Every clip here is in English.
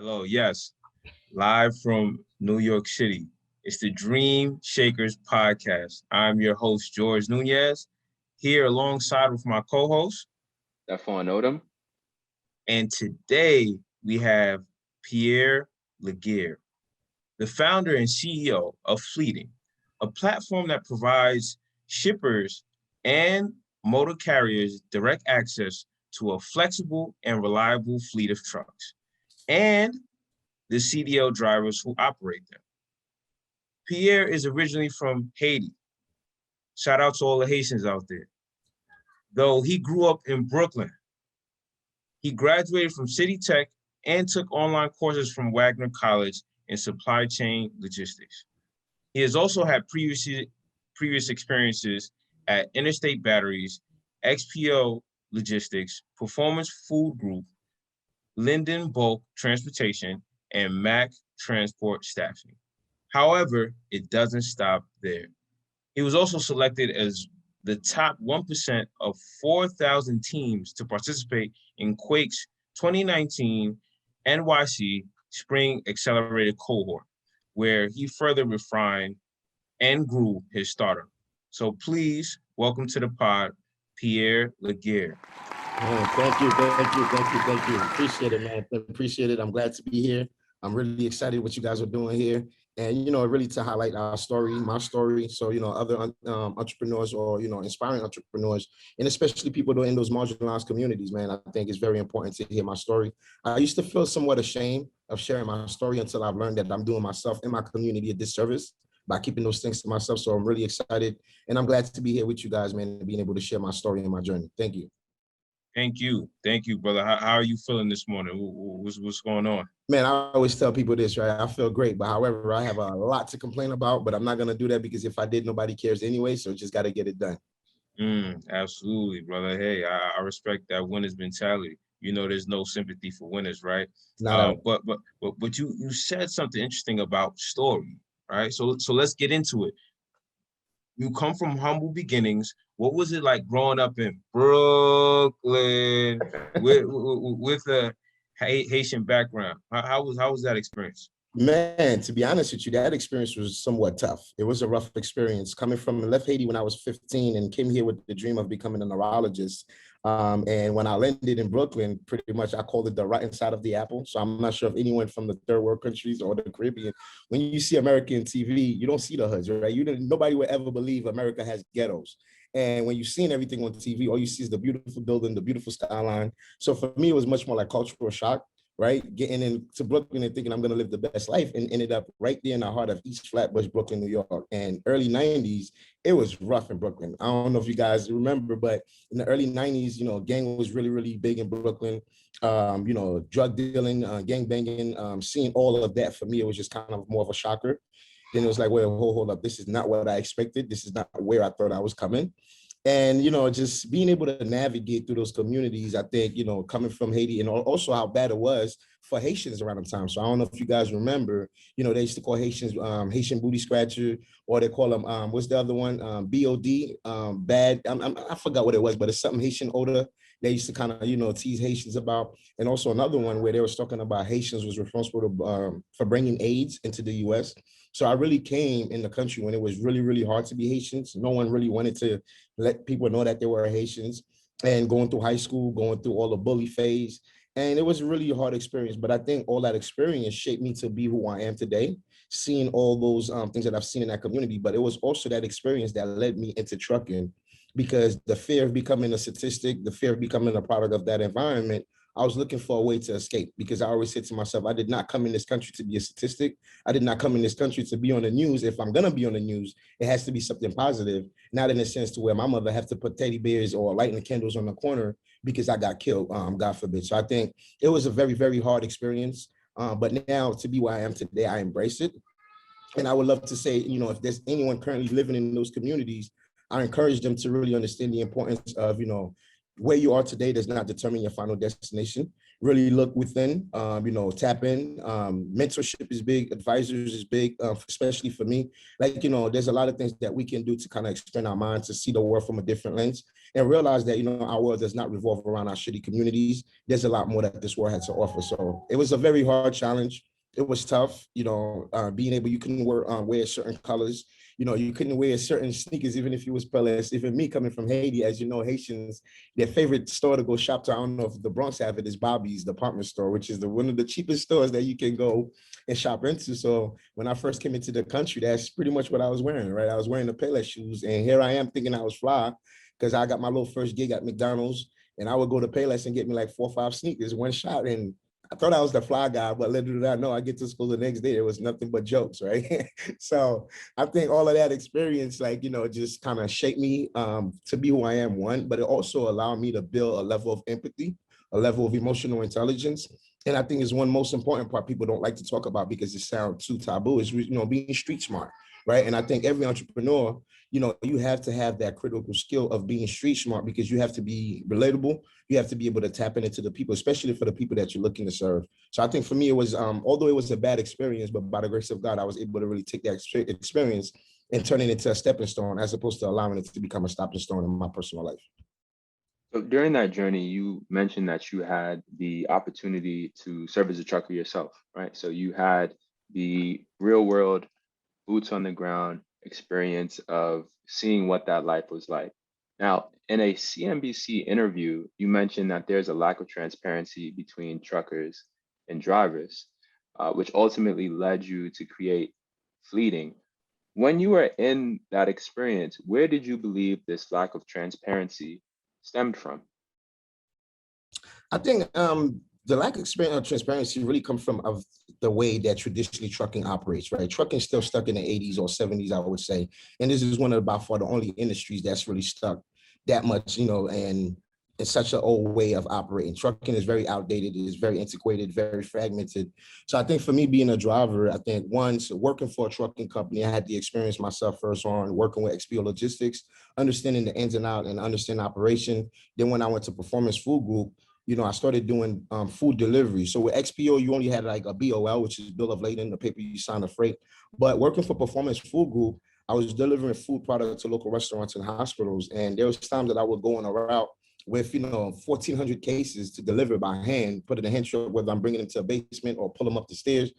Hello, yes, live from New York City. It's the Dream Shakerz podcast. I'm your host, George Nunez, here alongside with my co-host. Stephon Odom. And today we have Pierre Laguerre, the founder and CEO of Fleeting, a platform that provides shippers and motor carriers direct access to a flexible and reliable fleet of trucks, and the CDL drivers who operate them. Pierre is originally from Haiti. Shout out to all the Haitians out there. Though he grew up in Brooklyn, he graduated from City Tech and took online courses from Wagner College in supply chain logistics. He has also had previous experiences at Interstate Batteries, XPO Logistics, Performance Food Group, Linden Bulk Transportation, and Mac Transport Staffing. However, it doesn't stop there. He was also selected as the top 1% of 4,000 teams to participate in Quake's 2019 NYC Spring Accelerated Cohort, where he further refined and grew his startup. So please welcome to the pod, Pierre Laguerre. Thank you. Appreciate it, man. Appreciate it. I'm glad to be here. I'm really excited what you guys are doing here. And, really to highlight our story, my story. So, other entrepreneurs or, inspiring entrepreneurs, and especially people that are in those marginalized communities, man, I think it's very important to hear my story. I used to feel somewhat ashamed of sharing my story until I've learned that I'm doing myself and my community a disservice by keeping those things to myself. So I'm really excited. And I'm glad to be here with you guys, man, and being able to share my story and my journey. Thank you. Thank you, brother. How are you feeling this morning? What's going on? Man, I always tell people this, right? I feel great, but however, I have a lot to complain about, but I'm not going to do that because if I did, nobody cares anyway. So just got to get it done. Absolutely, brother. Hey, I respect that winner's mentality. There's no sympathy for winners, right? But you said something interesting about story, right? So let's get into it. You come from humble beginnings. What was it like growing up in Brooklyn with a Haitian background? How was that experience? Man, to be honest with you, that experience was somewhat tough. It was a rough experience coming from left Haiti when I was 15 and came here with the dream of becoming a neurologist. And when I landed in Brooklyn, pretty much I called it the rotten side of the apple. So I'm not sure if anyone from the third world countries or the Caribbean, when you see American TV, you don't see the hoods, right? Nobody would ever believe America has ghettos. And when you've seen everything on TV, all you see is the beautiful building, the beautiful skyline. So for me, it was much more like cultural shock, right? Getting into Brooklyn and thinking I'm going to live the best life, and ended up right there in the heart of East Flatbush, Brooklyn, New York. And early 90s, it was rough in Brooklyn. I don't know if you guys remember, but in the early 90s, gang was really, really big in Brooklyn. Drug dealing, gang banging, seeing all of that for me, it was just kind of more of a shocker. Then it was like, well, hold up. This is not what I expected. This is not where I thought I was coming. And, just being able to navigate through those communities, I think, coming from Haiti, and also how bad it was for Haitians around the time. So I don't know if you guys remember, they used to call Haitians Haitian booty scratcher, or they call them, what's the other one? BOD, bad. I forgot what it was, but it's something Haitian odor. They used to kind of, tease Haitians about. And also another one where they was talking about Haitians was responsible for bringing AIDS into the US. So I really came in the country when it was really, really hard to be Haitians. No one really wanted to let people know that they were Haitians, and going through high school, going through all the bully phase. And it was a really hard experience, but I think all that experience shaped me to be who I am today, seeing all those things that I've seen in that community. But it was also that experience that led me into trucking, because the fear of becoming a statistic, the fear of becoming a product of that environment, I was looking for a way to escape, because I always said to myself, I did not come in this country to be a statistic. I did not come in this country to be on the news. If I'm going to be on the news, it has to be something positive, not in a sense to where my mother have to put teddy bears or lighting the candles on the corner because I got killed, God forbid. So I think it was a very, very hard experience. But now to be where I am today, I embrace it. And I would love to say, if there's anyone currently living in those communities, I encourage them to really understand the importance of, where you are today does not determine your final destination. really look within, tap in. Mentorship is big, advisors is big, especially for me. Like, there's a lot of things that we can do to kind of expand our minds, to see the world from a different lens and realize that, our world does not revolve around our shitty communities. There's a lot more that this world had to offer. So it was a very hard challenge. It was tough, being able, you couldn't wear certain colors, you couldn't wear certain sneakers, even if you was Pelez. Even me coming from Haiti, as you know, Haitians, their favorite store to go shop to, I don't know if the Bronx have it, is Bobby's department store, which is one of the cheapest stores that you can go and shop into. So when I first came into the country, that's pretty much what I was wearing, right? I was wearing the Pelez shoes, and here I am thinking I was fly because I got my little first gig at McDonald's, and I would go to Payless and get me like 4 or 5 sneakers, one shot. And I thought I was the fly guy, but little did I know, I get to school the next day, it was nothing but jokes, right? So I think all of that experience, like, just kind of shaped me to be who I am, one, but it also allowed me to build a level of empathy, a level of emotional intelligence. And I think is one most important part people don't like to talk about because it sounds too taboo, is, being street smart, right? And I think every entrepreneur, you have to have that critical skill of being street smart because you have to be relatable. You have to be able to tap into the people, especially for the people that you're looking to serve. So I think for me, it was, although it was a bad experience, but by the grace of God, I was able to really take that experience and turn it into a stepping stone as opposed to allowing it to become a stepping stone in my personal life. So during that journey, you mentioned that you had the opportunity to serve as a trucker yourself, right? So you had the real world, boots on the ground experience of seeing what that life was like. Now, in a CNBC interview, you mentioned that there's a lack of transparency between truckers and drivers, which ultimately led you to create Fleeting. When you were in that experience, where did you believe this lack of transparency stemmed from? I think the lack of experience or transparency really comes from of the way that traditionally trucking operates, right? Trucking still stuck in the 80s or 70s, I would say. And this is one of by far the only industries that's really stuck that much, and it's such an old way of operating. Trucking is very outdated, it is very antiquated, very fragmented. So I think for me being a driver, I think once working for a trucking company, I had the experience myself first on working with XPO Logistics, understanding the ins and outs and understanding operation. Then when I went to Performance Food Group, I started doing food delivery. So with XPO, you only had like a BOL, which is bill of lading, the paper you sign the freight. But working for Performance Food Group, I was delivering food products to local restaurants and hospitals. And there was times that I would go on a route with, 1,400 cases to deliver by hand, put in a hand truck, whether I'm bringing them to a basement or pull them up the stairs.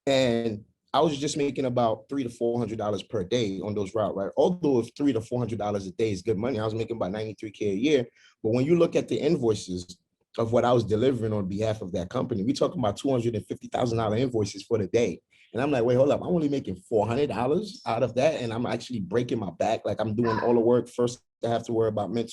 And I was just making about $300 to $400 per day on those routes, right? Although if $300 to $400 a day is good money, I was making about $93K a year. But when you look at the invoices of what I was delivering on behalf of that company, we talking about $250,000 invoices for the day. And I'm like, wait, hold up. I'm only making $400 out of that. And I'm actually breaking my back. Like I'm doing all the work. First, I have to worry about my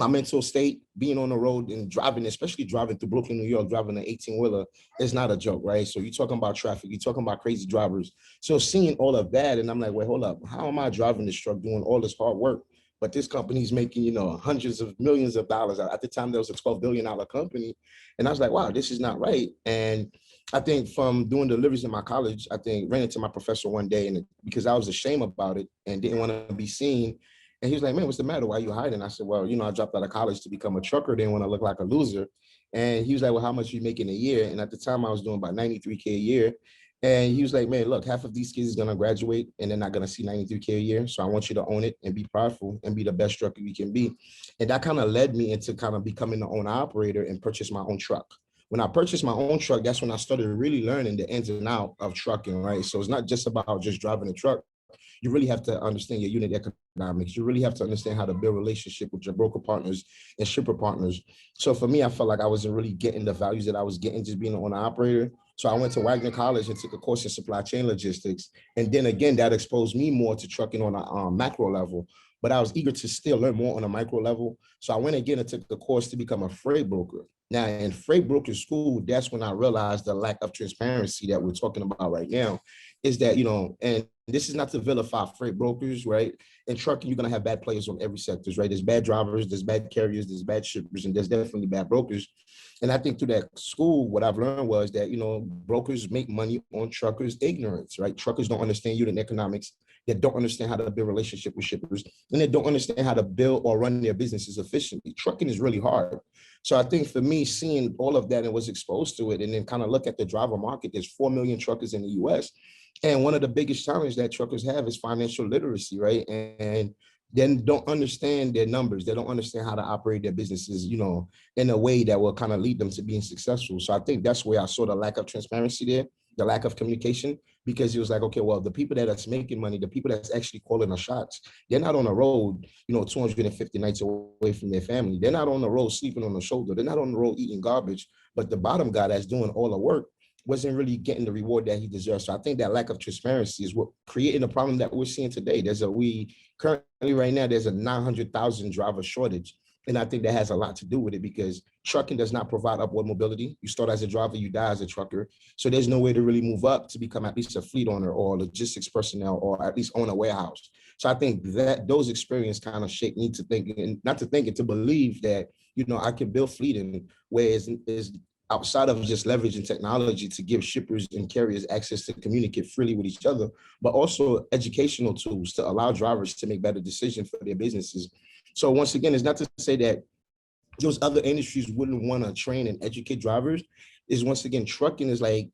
mental state, being on the road and driving, especially driving through Brooklyn, New York, driving an 18-wheeler is not a joke, right? So you're talking about traffic, you're talking about crazy drivers. So seeing all of that, and I'm like, wait, hold up. How am I driving this truck, doing all this hard work? But this company's making, hundreds of millions of dollars. At the time, there was a $12 billion company. And I was like, wow, this is not right. And I think from doing deliveries in my college, I think ran into my professor one day, and because I was ashamed about it and didn't want to be seen. And he was like, man, what's the matter? Why are you hiding? I said, well, I dropped out of college to become a trucker. Didn't want to look like a loser. And he was like, well, how much are you making a year? And at the time I was doing about $93K a year. And he was like, man, look, half of these kids is going to graduate and they're not going to see $93K a year. So I want you to own it and be prideful and be the best trucker you can be. And that kind of led me into kind of becoming the owner operator and purchase my own truck. When I purchased my own truck, that's when I started really learning the ins and out of trucking, right? So it's not just about just driving a truck. You really have to understand your unit economics. You really have to understand how to build relationship with your broker partners and shipper partners. So for me, I felt like I wasn't really getting the values that I was getting just being an owner operator. So I went to Wagner College and took a course in supply chain logistics. And then again, that exposed me more to trucking on a macro level. But I was eager to still learn more on a micro level. So I went again and took the course to become a freight broker. Now, in freight broker school, that's when I realized the lack of transparency that we're talking about right now is that, and this is not to vilify freight brokers, right? In trucking, you're going to have bad players on every sector, right? There's bad drivers, there's bad carriers, there's bad shippers, and there's definitely bad brokers. And I think through that school, what I've learned was that, brokers make money on truckers' ignorance, right? Truckers don't understand unit economics. that don't understand how to build relationship with shippers, and they don't understand how to build or run their businesses efficiently. Trucking is really hard. So I think for me, seeing all of that and was exposed to it, and then kind of look at the driver market, there's 4 million truckers in the US. And one of the biggest challenges that truckers have is financial literacy, right? And then don't understand their numbers. They don't understand how to operate their businesses, in a way that will kind of lead them to being successful. So I think that's where I saw the lack of transparency there, the lack of communication, because it was like, okay, well, the people that are making money, the people that's actually calling the shots, they're not on the road, 250 nights away from their family. They're not on the road sleeping on the shoulder. They're not on the road eating garbage. But the bottom guy that's doing all the work wasn't really getting the reward that he deserves. So I think that lack of transparency is what creating the problem that we're seeing today. Currently right now, there's a 900,000 driver shortage. And I think that has a lot to do with it because trucking does not provide upward mobility. You start as a driver, you die as a trucker. So there's no way to really move up to become at least a fleet owner or logistics personnel or at least own a warehouse. So I think that those experiences kind of shape me to think, and not to think it, to believe that, I can build fleeting where is outside of just leveraging technology to give shippers and carriers access to communicate freely with each other, but also educational tools to allow drivers to make better decisions for their businesses. So once again, it's not to say that those other industries wouldn't want to train and educate drivers. Is once again, trucking is like,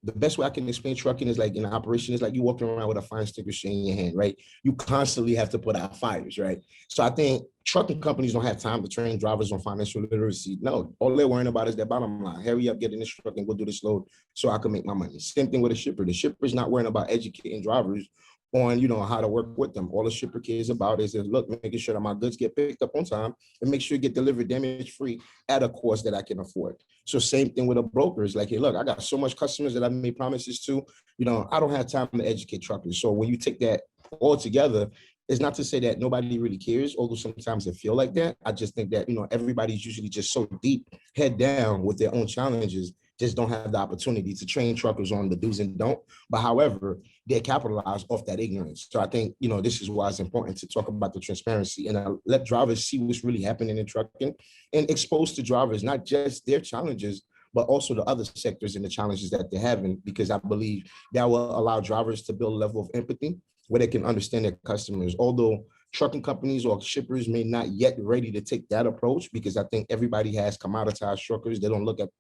the best way I can explain trucking is like in operation is like you walking around with a fire extinguisher in your hand, right? You constantly have to put out fires, right? So I think trucking companies don't have time to train drivers on financial literacy. No, all they're worrying about is their bottom line. Hurry up, get in this truck and go do this load so I can make my money. Same thing with a shipper. The shipper's not worrying about educating drivers on, how to work with them. All the shipper cares about is look, making sure that my goods get picked up on time and make sure it get delivered damage free at a cost that I can afford. So same thing with a broker. It's like, hey, look, I got so much customers that I made promises to, I don't have time to educate truckers. So when you take that all together, it's not to say that nobody really cares, although sometimes it feel like that. I just think that, everybody's usually just so deep, head down with their own challenges, just don't have the opportunity to train truckers on the do's and don't. But however, they capitalize off that ignorance. So I think, this is why it's important to talk about the transparency and let drivers see what's really happening in trucking and expose to drivers, not just their challenges, but also the other sectors and the challenges that they're having, because I believe that will allow drivers to build a level of empathy where they can understand their customers. Although trucking companies or shippers may not yet ready to take that approach, because I think everybody has commoditized truckers. They don't look at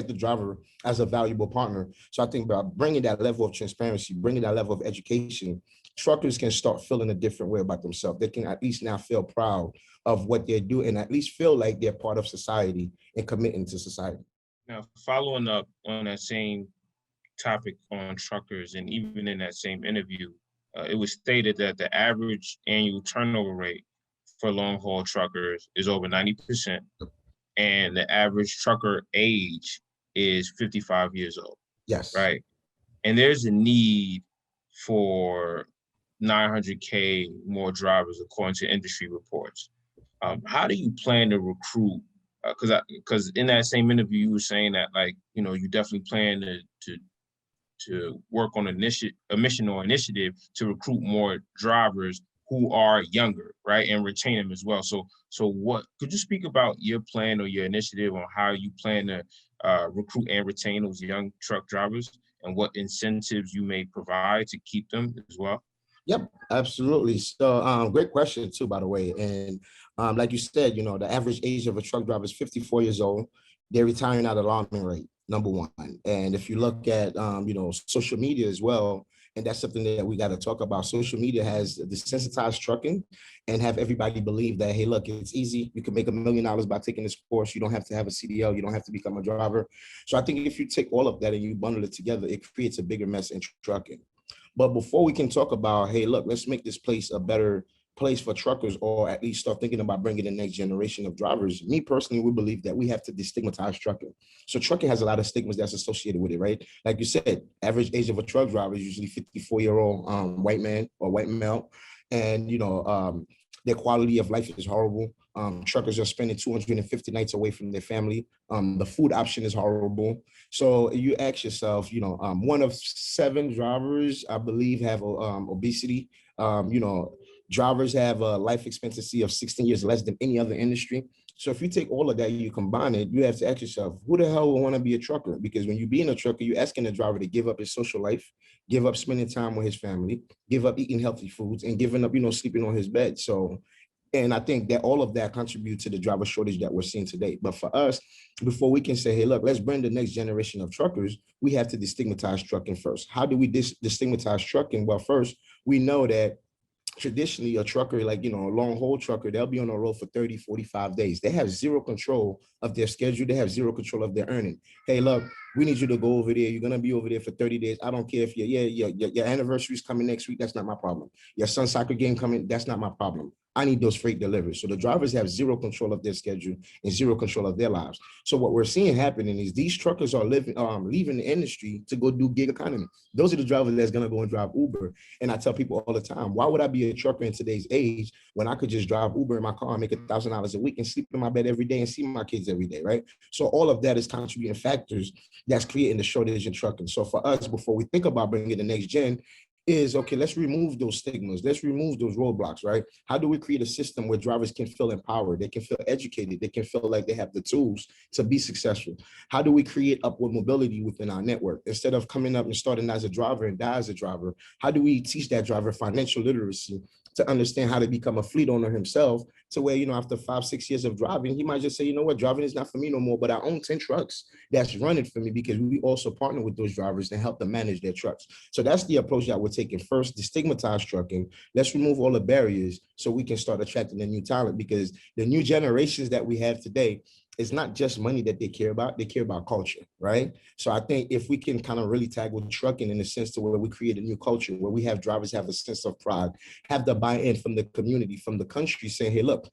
the driver as a valuable partner. So I think by bringing that level of transparency, bringing that level of education, truckers can start feeling a different way about themselves. They can at least now feel proud of what they're doing and at least feel like they're part of society and committing to society. Now, following up on that same topic on truckers, and even in that same interview, it was stated that the average annual turnover rate for long haul truckers is over 90%, and the average trucker age is 55 years old. Yes. Right. And there's a need for 900K more drivers, according to industry reports. How do you plan to recruit? Because in that same interview, you were saying that, like, you definitely plan to work on a mission or initiative to recruit more drivers who are younger, right, and retain them as well. So what could you speak about your plan or your initiative on how you plan to recruit and retain those young truck drivers, and what incentives you may provide to keep them as well? Yep, absolutely. So great question too, by the way. And like you said, the average age of a truck driver is 54 years old. They're retiring at an alarming rate, number one. And if you look at, social media as well, and that's something that we got to talk about. Social media has desensitized trucking and have everybody believe that, hey, look, it's easy. You can make $1 million by taking this course. You don't have to have a CDL. You don't have to become a driver. So I think if you take all of that and you bundle it together, it creates a bigger mess in trucking. But before we can talk about, hey, look, let's make this place a better place for truckers, or at least start thinking about bringing the next generation of drivers, me personally, we believe that we have to destigmatize trucking. So trucking has a lot of stigmas that's associated with it, right? Like you said, average age of a truck driver is usually 54-year-old white man or white male. And, their quality of life is horrible. Truckers are spending 250 nights away from their family. The food option is horrible. So you ask yourself, one of 7 drivers, I believe, have obesity. Drivers have a life expectancy of 16 years less than any other industry. So if you take all of that, you combine it, you have to ask yourself, who the hell would want to be a trucker? Because when you're being a trucker, you're asking the driver to give up his social life, give up spending time with his family, give up eating healthy foods, and giving up, sleeping on his bed. So, and I think that all of that contributes to the driver shortage that we're seeing today. But for us, before we can say, hey, look, let's bring the next generation of truckers, we have to destigmatize trucking first. How do we destigmatize trucking? Well, first, we know that traditionally a trucker, like, a long haul trucker, they'll be on the road for 30, 45 days. They have zero control of their schedule. They have zero control of their earning. Hey, look, we need you to go over there. You're going to be over there for 30 days. I don't care if your anniversary is coming next week. That's not my problem. Your son's soccer game coming. That's not my problem. I need those freight delivered. So the drivers have zero control of their schedule and zero control of their lives. So what we're seeing happening is these truckers are leaving the industry to go do gig economy. Those are the drivers that's going to go and drive Uber. And I tell people all the time, why would I be a trucker in today's age when I could just drive Uber in my car and make $1,000 a week and sleep in my bed every day and see my kids every day, right? So all of that is contributing factors that's creating the shortage in trucking. So for us, before we think about bringing the next gen, is okay, let's remove those stigmas, let's remove those roadblocks, right? How do we create a system where drivers can feel empowered, they can feel educated, they can feel like they have the tools to be successful? How do we create upward mobility within our network? Instead of coming up and starting as a driver and die as a driver, how do we teach that driver financial literacy to understand how to become a fleet owner himself, to where, after 5-6 years of driving, he might just say, driving is not for me no more, but I own 10 trucks that's running for me, because we also partner with those drivers and help them manage their trucks. So that's the approach that we're taking. First, destigmatize trucking. Let's remove all the barriers so we can start attracting the new talent, because the new generations that we have today, it's not just money that they care about culture, right? So I think if we can kind of really tackle trucking in the sense to where we create a new culture, where we have drivers have a sense of pride, have the buy-in from the community, from the country, saying, hey, look,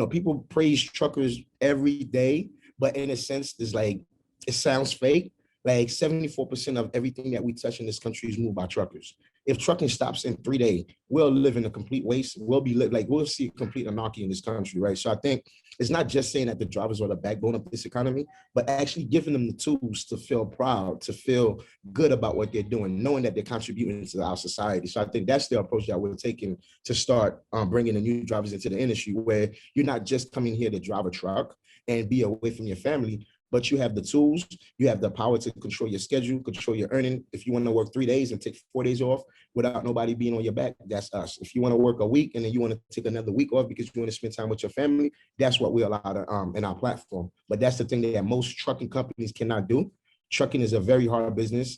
people praise truckers every day, but in a sense, it's like, it sounds fake. Like 74% of everything that we touch in this country is moved by truckers. If trucking stops in 3 days, we'll live in a complete waste. We'll see complete anarchy in this country, right? So I think it's not just saying that the drivers are the backbone of this economy, but actually giving them the tools to feel proud, to feel good about what they're doing, knowing that they're contributing to our society. So I think that's the approach that we're taking to start bringing the new drivers into the industry, where you're not just coming here to drive a truck and be away from your family, but you have the tools, you have the power to control your schedule, control your earning. If you want to work 3 days and take 4 days off without nobody being on your back, that's us. If you want to work a week and then you want to take another week off because you want to spend time with your family, that's what we allow to, in our platform. But that's the thing that most trucking companies cannot do. Trucking is a very hard business.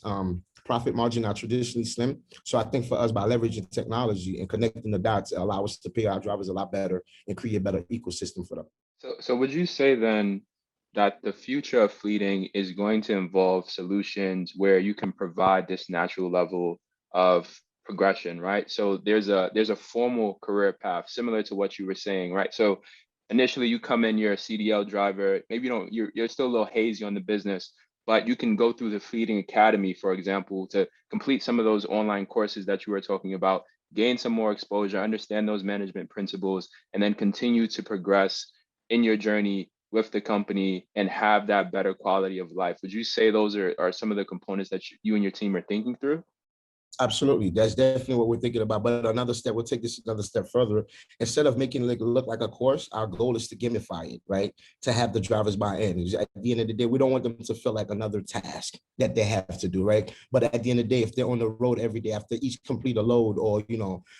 Profit margin are traditionally slim. So I think for us, by leveraging technology and connecting the dots, allow us to pay our drivers a lot better and create a better ecosystem for them. So would you say then that the future of fleeting is going to involve solutions where you can provide this natural level of progression, right? So there's a formal career path similar to what you were saying, right? So initially you come in, you're a CDL driver, maybe you're still a little hazy on the business, but you can go through the Fleeting Academy, for example, to complete some of those online courses that you were talking about, gain some more exposure, understand those management principles, and then continue to progress in your journey with the company and have that better quality of life. Would you say those are some of the components that you and your team are thinking through? Absolutely. That's definitely what we're thinking about. But another step, we'll take this another step further. Instead of making it look like a course, our goal is to gamify it, right? To have the drivers buy in. At the end of the day, we don't want them to feel like another task that they have to do, right? But at the end of the day, if they're on the road every day after each complete a load, or,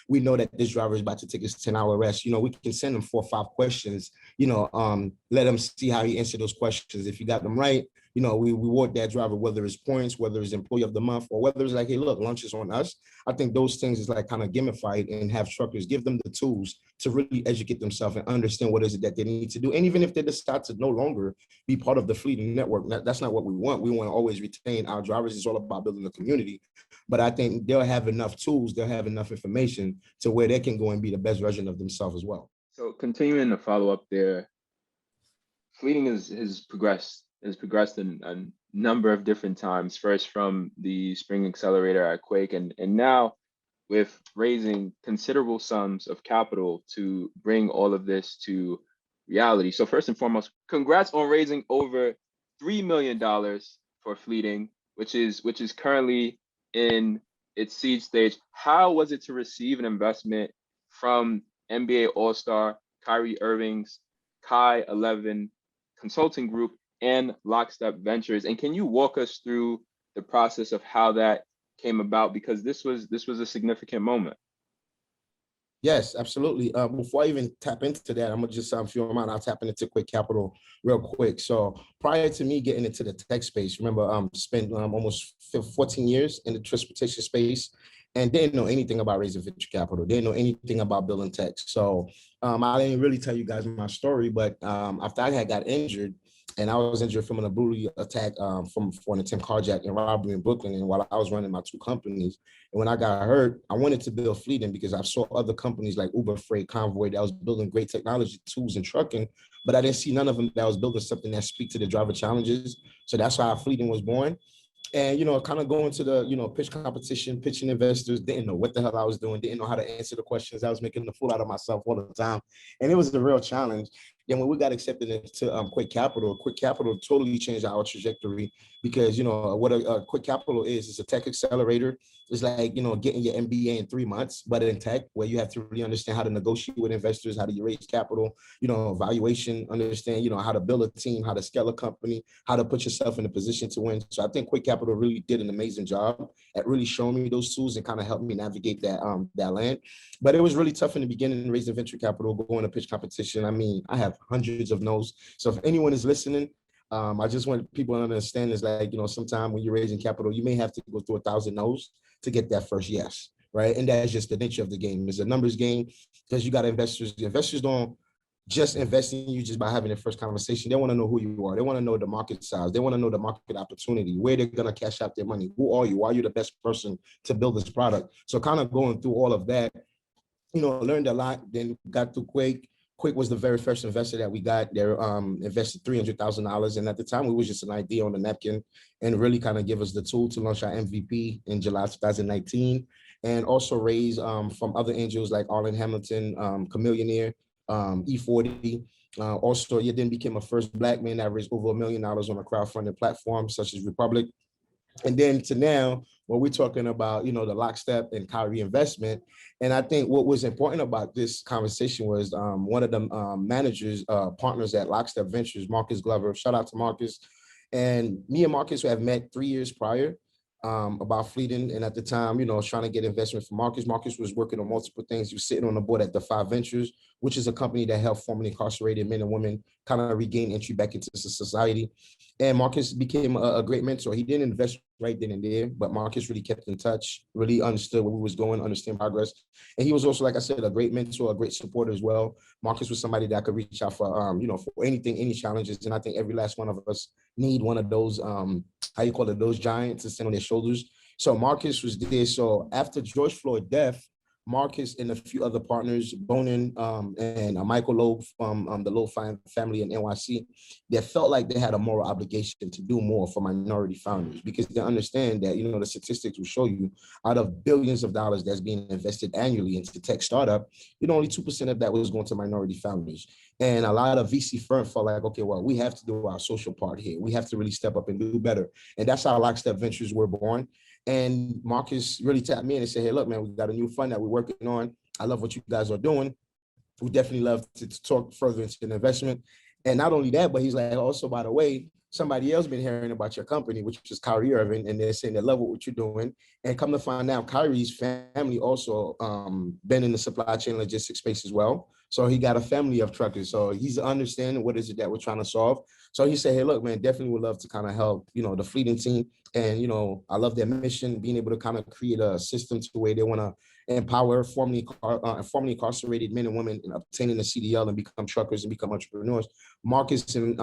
we know that this driver is about to take his 10-hour rest, we can send them 4 or 5 questions, let them see how he answered those questions. If you got them right, we reward that driver, whether it's points, whether it's employee of the month, or whether it's like, hey, look, lunch is on us. I think those things is like kind of gamified, and have truckers give them the tools to really educate themselves and understand what is it that they need to do. And even if they decide to no longer be part of the fleeting network, that's not what we want. We want to always retain our drivers. It's all about building a community. But I think they'll have enough tools, they'll have enough information to where they can go and be the best version of themselves as well. So continuing to follow up there, fleeting has progressed in a number of different times. First from the Spring Accelerator at Quake, and now with raising considerable sums of capital to bring all of this to reality. So first and foremost, congrats on raising over $3 million for fleeting, which is currently in its seed stage. How was it to receive an investment from NBA All-Star, Kyrie Irving's Kai 11 Consulting Group, and Lockstep Ventures. And can you walk us through the process of how that came about? Because this was a significant moment. Yes, absolutely. Before I even tap into that, I'm gonna just, if you don't mind, I'll tap into Quick Capital real quick. So prior to me getting into the tech space, remember, spent almost 14 years in the transportation space and didn't know anything about raising venture capital. Didn't know anything about building tech. So I didn't really tell you guys my story, but after I had got injured, and I was injured from an brutal attack for an attempt carjack and robbery in Brooklyn. And while I was running my two companies, and when I got hurt, I wanted to build Fleeting because I saw other companies like Uber Freight, Convoy that was building great technology tools in trucking, but I didn't see none of them that was building something that speak to the driver challenges. So that's why Fleeting was born. And, kind of going to the, pitch competition, pitching investors, didn't know what the hell I was doing, didn't know how to answer the questions. I was making the fool out of myself all the time. And it was a real challenge. Then when we got accepted into Quick Capital totally changed our trajectory because, what a Quick Capital is a tech accelerator. It's like, getting your MBA in 3 months, but in tech, where you have to really understand how to negotiate with investors, how to raise capital, valuation, understand, how to build a team, how to scale a company, how to put yourself in a position to win. So I think Quick Capital really did an amazing job at really showing me those tools and kind of helped me navigate that land. But it was really tough in the beginning, raising venture capital, going to pitch competition. I mean, I have hundreds of no's. So if anyone is listening, I just want people to understand is like, sometimes when you're raising capital, you may have to go through 1,000 no's to get that first yes, right? And that's just the nature of the game. It's a numbers game because you got investors. The investors don't just invest in you just by having the first conversation. They want to know who you are. They want to know the market size. They want to know the market opportunity, where they're going to cash out their money. Who are you? Why are you the best person to build this product? So kind of going through all of that, learned a lot, then got to Quick. Quick was the very first investor that we got. They invested $300,000. And at the time, it was just an idea on the napkin and really kind of give us the tool to launch our MVP in July 2019. And also raise from other angels like Arlen Hamilton, Chameleonaire, E40. Also, you then became a first Black man that raised over $1 million on a crowdfunding platform such as Republic. And then to now, when we're talking about, the Lockstep and Kyrie investment. And I think what was important about this conversation was one of the managers, partners at Lockstep Ventures, Marcus Glover, shout out to Marcus. And me and Marcus have met 3 years prior about Fleeting. And at the time, I was trying to get investment from Marcus. Marcus was working on multiple things. He was sitting on the board at the Five Ventures, which is a company that helped formerly incarcerated men and women kind of regain entry back into society. And Marcus became a great mentor. He didn't invest right then and there, but Marcus really kept in touch, really understood where we was going, understand progress. And he was also, like I said, a great mentor, a great supporter as well. Marcus was somebody that I could reach out for, for anything, any challenges. And I think every last one of us need one of those, those giants to stand on their shoulders. So Marcus was there. So after George Floyd's death, Marcus and a few other partners, Bonin and Michael Loeb from the Loeb family in NYC, they felt like they had a moral obligation to do more for minority founders because they understand that, the statistics will show you out of billions of dollars that's being invested annually into tech startup, only 2% of that was going to minority founders. And a lot of VC firms felt like, okay, well, we have to do our social part here. We have to really step up and do better. And that's how Lockstep Ventures were born. And Marcus really tapped me in and said, hey, look, man, we got a new fund that we're working on. I love what you guys are doing. We definitely love to talk further into an investment. And not only that, but he's like, also, by the way, somebody else been hearing about your company, which is Kyrie Irving, and they're saying they love what you're doing. And come to find out, Kyrie's family also been in the supply chain logistics space as well. So he got a family of truckers. So he's understanding what is it that we're trying to solve. So he said, hey, look, man, definitely would love to kind of help, the Fleeting team. And, I love their mission, being able to kind of create a system to where they want to empower formerly incarcerated men and women in obtaining a CDL and become truckers and become entrepreneurs. Marcus and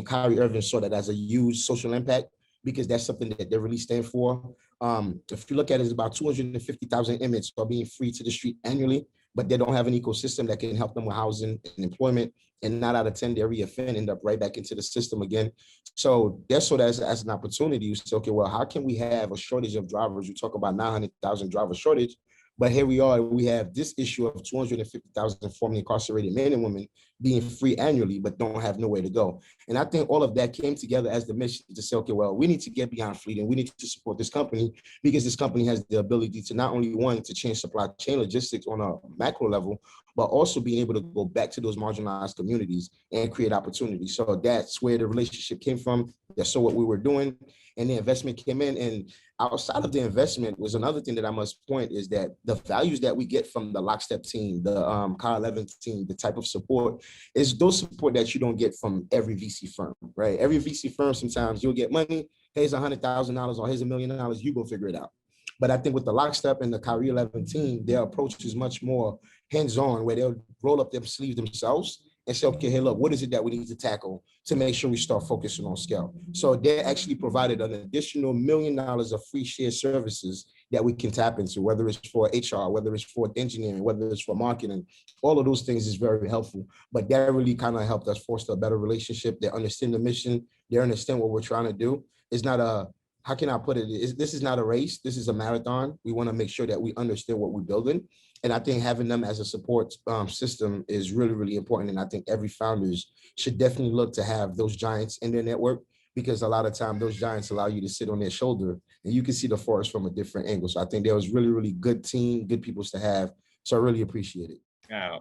Kyrie Irving saw that as a huge social impact because that's something that they really stand for. If you look at it, it's about 250,000 inmates are being freed to the street annually, but they don't have an ecosystem that can help them with housing and employment. And 9 out of 10, they re-offend, end up right back into the system again. So that's so that's as an opportunity. You say, okay, well, how can we have a shortage of drivers? You talk about 900,000 driver shortage, But here we are, we have this issue of 250,000 formerly incarcerated men and women being free annually, but don't have nowhere to go. And I think all of that came together as the mission to say, okay, well, we need to get beyond fleeting. We need to support this company because this company has the ability to not only one, to change supply chain logistics on a macro level, but also being able to go back to those marginalized communities and create opportunities. So that's where the relationship came from. That's so what we were doing. And the investment came in. And outside of the investment was another thing that I must point is that the values that we get from the Lockstep team, the Car 11 team, the type of support is those support that you don't get from every VC firm, right? Every VC firm, sometimes you'll get money, here's $100,000 or here's $1 million, you go figure it out. But I think with the Lockstep and the Kyrie 11 team, their approach is much more hands-on, where they'll roll up their sleeves themselves and say, okay, hey, look, what is it that we need to tackle to make sure we start focusing on scale? So they actually provided an additional $1 million of free shared services that we can tap into, whether it's for HR, whether it's for engineering, whether it's for marketing. All of those things is very helpful. But that really kind of helped us foster a better relationship. They understand the mission. They understand what we're trying to do. It's not a, how can I put it? This is not a race. This is a marathon. We want to make sure that we understand what we're building. And I think having them as a support system is really, really important. And I think every founders should definitely look to have those giants in their network, because a lot of time those giants allow you to sit on their shoulder and you can see the forest from a different angle. So I think there was really, really good team, good people to have. So I really appreciate it. Now,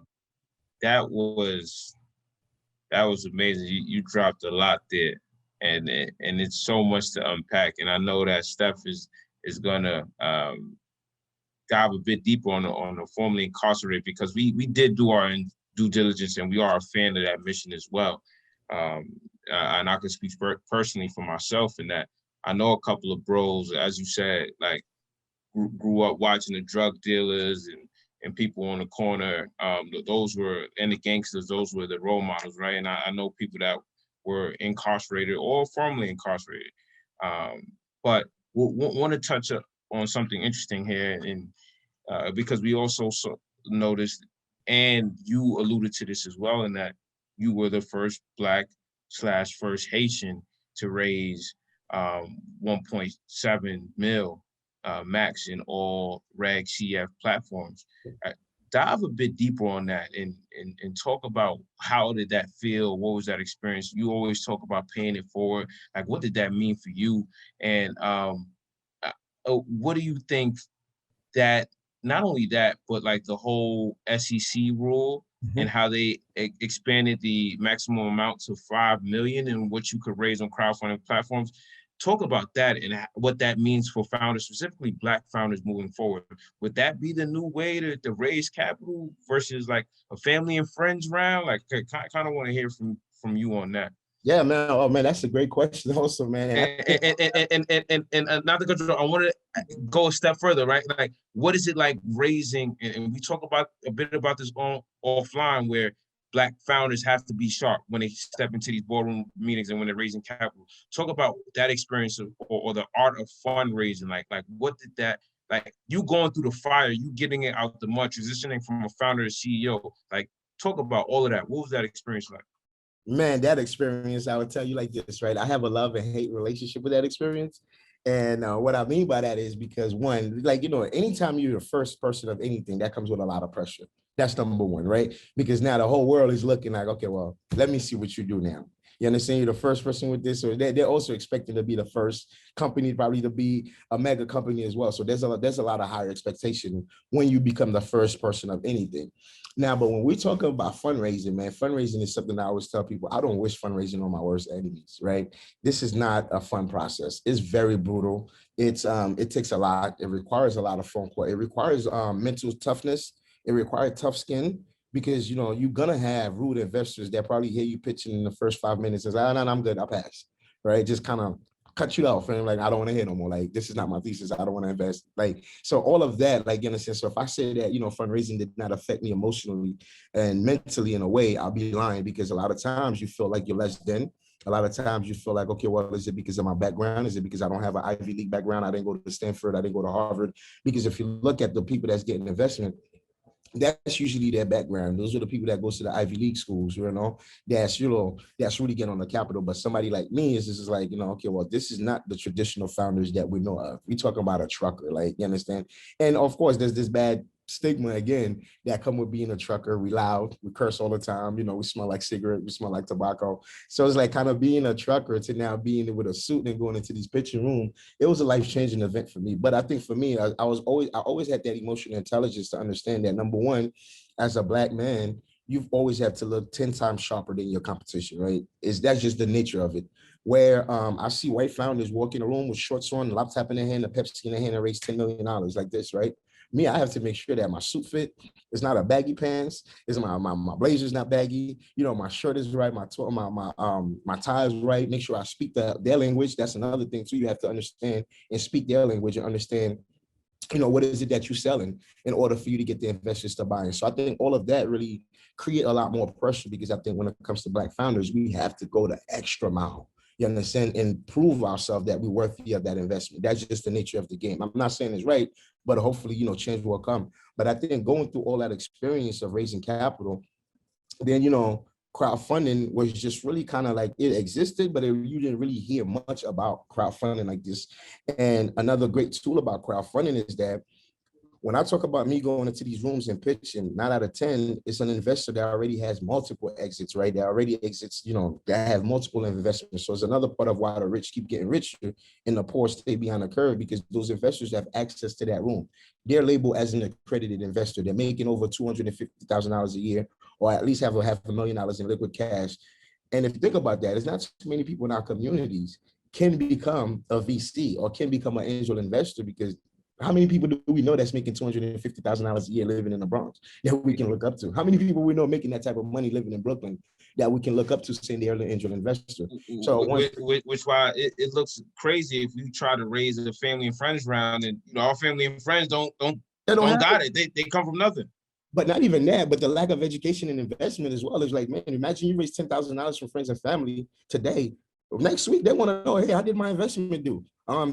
that was amazing. You dropped a lot there, and it's so much to unpack. And I know that Steph is gonna dive a bit deeper on the formerly incarcerated, because we did do our due diligence and we are a fan of that mission as well. And I can speak personally for myself in that I know a couple of bros, as you said, like grew up watching the drug dealers and people on the corner. Those were, and the gangsters, those were the role models, right? And I know people that were incarcerated or formerly incarcerated. But want to touch on something interesting here, and because we also noticed, and you alluded to this as well, in that you were the first Black/first Haitian to raise 1.7 mil max in all Reg CF platforms. Dive a bit deeper on that and talk about how did that feel? What was that experience? You always talk about paying it forward. Like, what did that mean for you? And what do you think that, not only that, but like the whole SEC rule and how they expanded the maximum amount to 5 million and what you could raise on crowdfunding platforms? Talk about that and what that means for founders, specifically Black founders moving forward. Would that be the new way to raise capital versus like a family and friends round? Like, I kind of want to hear from you on that. Yeah, man. Oh, man, that's a great question also, man. And not to control, I want to go a step further, right? Like, what is it like raising, and we talk about a bit about this offline, where Black founders have to be sharp when they step into these boardroom meetings and when they're raising capital. Talk about that experience or the art of fundraising. Like what did that, like you going through the fire, you getting it out the mud, transitioning from a founder to CEO. Like, talk about all of that. What was that experience like? Man, that experience, I would tell you like this, right? I have a love and hate relationship with that experience. And what I mean by that is because one, like, anytime you're the first person of anything, that comes with a lot of pressure. That's number one, right? Because now the whole world is looking like, okay, well, let me see what you do now. You understand? You're the first person with this, or they're also expecting to be the first company, probably to be a mega company as well. So there's a lot of higher expectation when you become the first person of anything. Now, but when we talk about fundraising, man, fundraising is something I always tell people, I don't wish fundraising on my worst enemies, right? This is not a fun process. It's very brutal. It takes a lot. It requires a lot of phone call. It requires mental toughness. It requires tough skin, because you're gonna have rude investors that probably hear you pitching in the first 5 minutes and say, "Oh, no, I'm good, I'll pass," right? Just kind of cut you off and like, I don't want to hear no more. Like, this is not my thesis. I don't want to invest. Like, so all of that, like, in a sense, so if I say that, fundraising did not affect me emotionally and mentally in a way, I'll be lying, because a lot of times you feel like you're less than. A lot of times you feel like, okay, well, is it because of my background? Is it because I don't have an Ivy League background? I didn't go to Stanford. I didn't go to Harvard. Because if you look at the people that's getting investment, That's usually their background. Those are the people that goes to the Ivy League schools, that's really getting on the capital. But somebody like me is like, okay, well, this is not the traditional founders that we know of. We talk about a trucker, like, you understand? And of course, there's this bad stigma again that come with being a trucker. We loud, we curse all the time, we smell like cigarette, we smell like tobacco. So it's like kind of being a trucker to now being with a suit and going into these pitching room. It was a life-changing event for me. But I think for me, I always had that emotional intelligence to understand that, number one, as a Black man, you've always have to look 10 times sharper than your competition, right? That's just the nature of it. Where I see white founders walk in a room with shorts on, laptop in their hand, a Pepsi in their hand, and raise $10 million like this, right? Me, I have to make sure that my suit fit. It's not a baggy pants. It's my blazer's not baggy. My shirt is right. My tie is right. Make sure I speak their language. That's another thing too. You have to understand and speak their language and understand, what is it that you're selling in order for you to get the investors to buy in. So I think all of that really create a lot more pressure, because I think when it comes to Black founders, we have to go the extra mile. You understand, and prove ourselves that we're worthy of that investment. That's just the nature of the game. I'm not saying it's right, but hopefully, change will come. But I think going through all that experience of raising capital, then, crowdfunding was just really kind of like it existed, but you didn't really hear much about crowdfunding like this. And another great tool about crowdfunding is that when I talk about me going into these rooms and pitching, 9 out of 10, it's an investor that already has multiple exits, right? That already exits, that have multiple investments. So it's another part of why the rich keep getting richer and the poor stay behind the curve, because those investors have access to that room. They're labeled as an accredited investor. They're making over $250,000 a year, or at least have a $500,000 in liquid cash. And if you think about that, it's not too many people in our communities can become a VC or can become an angel investor, because how many people do we know that's making $250,000 a year living in the Bronx that we can look up to? How many people we know making that type of money living in Brooklyn that we can look up to, saying they're an angel investor? So which why it looks crazy if you try to raise a family and friends round, and our family and friends don't got it. They come from nothing. But not even that, but the lack of education and investment as well is like, man, imagine you raise $10,000 from friends and family today. Next week, they want to know, hey, how did my investment do?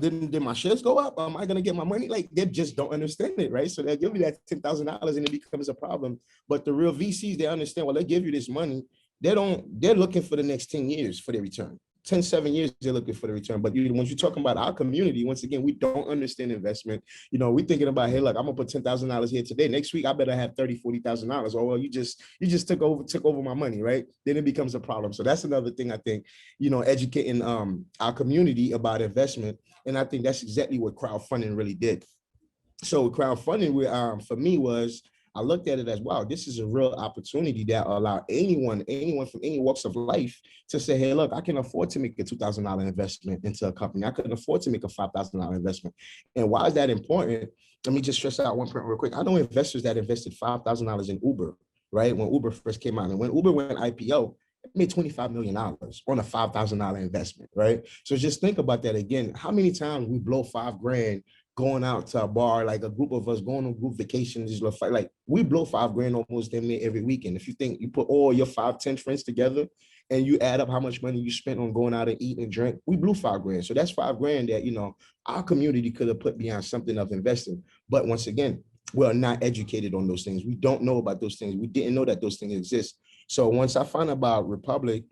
Did my shares go up? Am I going to get my money? Like, they just don't understand it, right? So they'll give you that $10,000 and it becomes a problem. But the real VCs, they understand, well, they give you this money. They're looking for the next 10 years for their return. 7 years, they're looking for the return. But when you're talking about our community, once again, we don't understand investment. We're thinking about, hey, look, I'm gonna put $10,000 here today. Next week, I better have $40,000. Or, well, you just took over my money, right? Then it becomes a problem. So that's another thing I think, educating our community about investment. And I think that's exactly what crowdfunding really did. So crowdfunding, for me, was, I looked at it as, wow, this is a real opportunity that allow anyone from any walks of life to say, hey, look, I can afford to make a $2,000 investment into a company. I can afford to make a $5,000 investment. And why is that important? Let me just stress out one point real quick. I know investors that invested $5,000 in Uber, right? When Uber first came out, and when Uber went IPO, it made $25 million on a $5,000 investment, right? So just think about that again. How many times we blow $5,000 going out to a bar, like a group of us going on group vacations, like we blow $5,000 almost every weekend. If you think you put all your 5-10 friends together and you add up how much money you spent on going out and eat and drink, we blew $5,000. So that's $5,000 that, our community could have put behind something of investing. But once again, we're not educated on those things. We don't know about those things. We didn't know that those things exist. So once I found about Republic,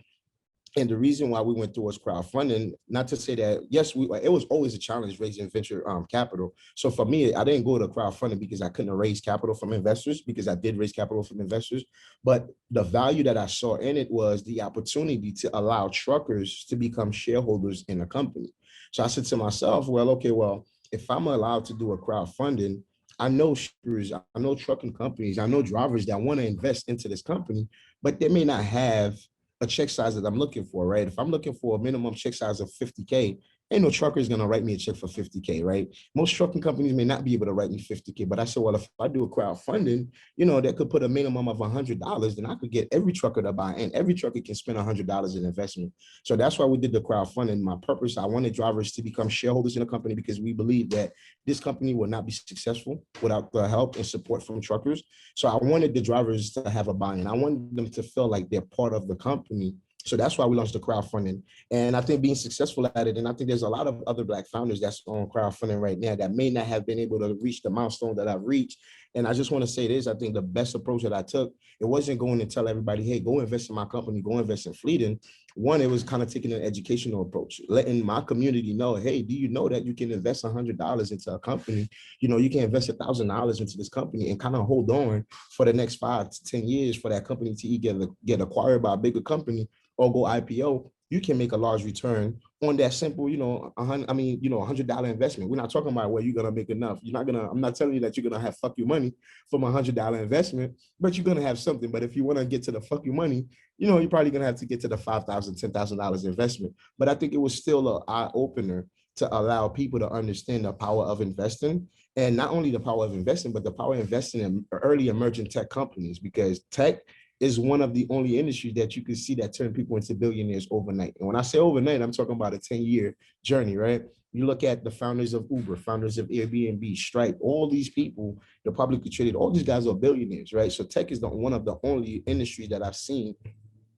and the reason why we went towards crowdfunding, not to say that, yes, it was always a challenge raising venture capital. So for me, I didn't go to crowdfunding because I couldn't raise capital from investors, because I did raise capital from investors. But the value that I saw in it was the opportunity to allow truckers to become shareholders in a company. So I said to myself, if I'm allowed to do a crowdfunding, I know shippers, I know trucking companies, I know drivers that want to invest into this company, but they may not have a check size that I'm looking for, right? If I'm looking for a minimum check size of 50K, ain't no trucker is gonna write me a check for 50K, right? Most trucking companies may not be able to write me 50K, but I said, well, if I do a crowdfunding, that could put a minimum of $100, then I could get every trucker to buy in. Every trucker can spend $100 in investment. So that's why we did the crowdfunding. My purpose, I wanted drivers to become shareholders in the company, because we believe that this company will not be successful without the help and support from truckers. So I wanted the drivers to have a buy-in. I wanted them to feel like they're part of the company. So that's why we launched the crowdfunding. And I think being successful at it, and I think there's a lot of other Black founders that's on crowdfunding right now that may not have been able to reach the milestone that I've reached. And I just want to say this, I think the best approach that I took, it wasn't going to tell everybody, hey, go invest in my company, go invest in Fleeting. One, it was kind of taking an educational approach, letting my community know, hey, do you know that you can invest $100 into a company? You know, you can invest $1,000 into this company and kind of hold on for the next 5 to 10 years for that company to either get acquired by a bigger company or go IPO. You can make a large return on that simple, $100 investment. We're not talking about where you're gonna make enough. I'm not telling you that you're gonna have fuck your money from $100 investment, but you're gonna have something. But if you want to get to the fuck your money, you're probably gonna have to get to the $5,000, $10,000 investment. But I think it was still an eye opener to allow people to understand the power of investing, and not only the power of investing, but the power of investing in early emerging tech companies, because tech is one of the only industries that you can see that turn people into billionaires overnight. And when I say overnight, I'm talking about a 10-year journey, right? You look at the founders of Uber, founders of Airbnb, Stripe, all these people, the publicly traded, all these guys are billionaires, right? So tech is one of the only industries that I've seen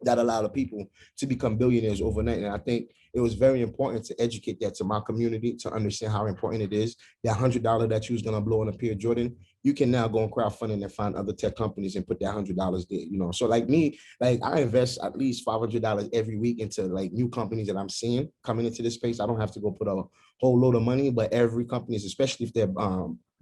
that allow the people to become billionaires overnight. And I think it was very important to educate that to my community, to understand how important it is. That $100 that you was gonna blow on a pair of Jordan, you can now go on crowdfunding and find other tech companies and put that $100 there. So like me, like I invest at least $500 every week into like new companies that I'm seeing coming into this space. I don't have to go put a whole load of money, but every company, especially if they're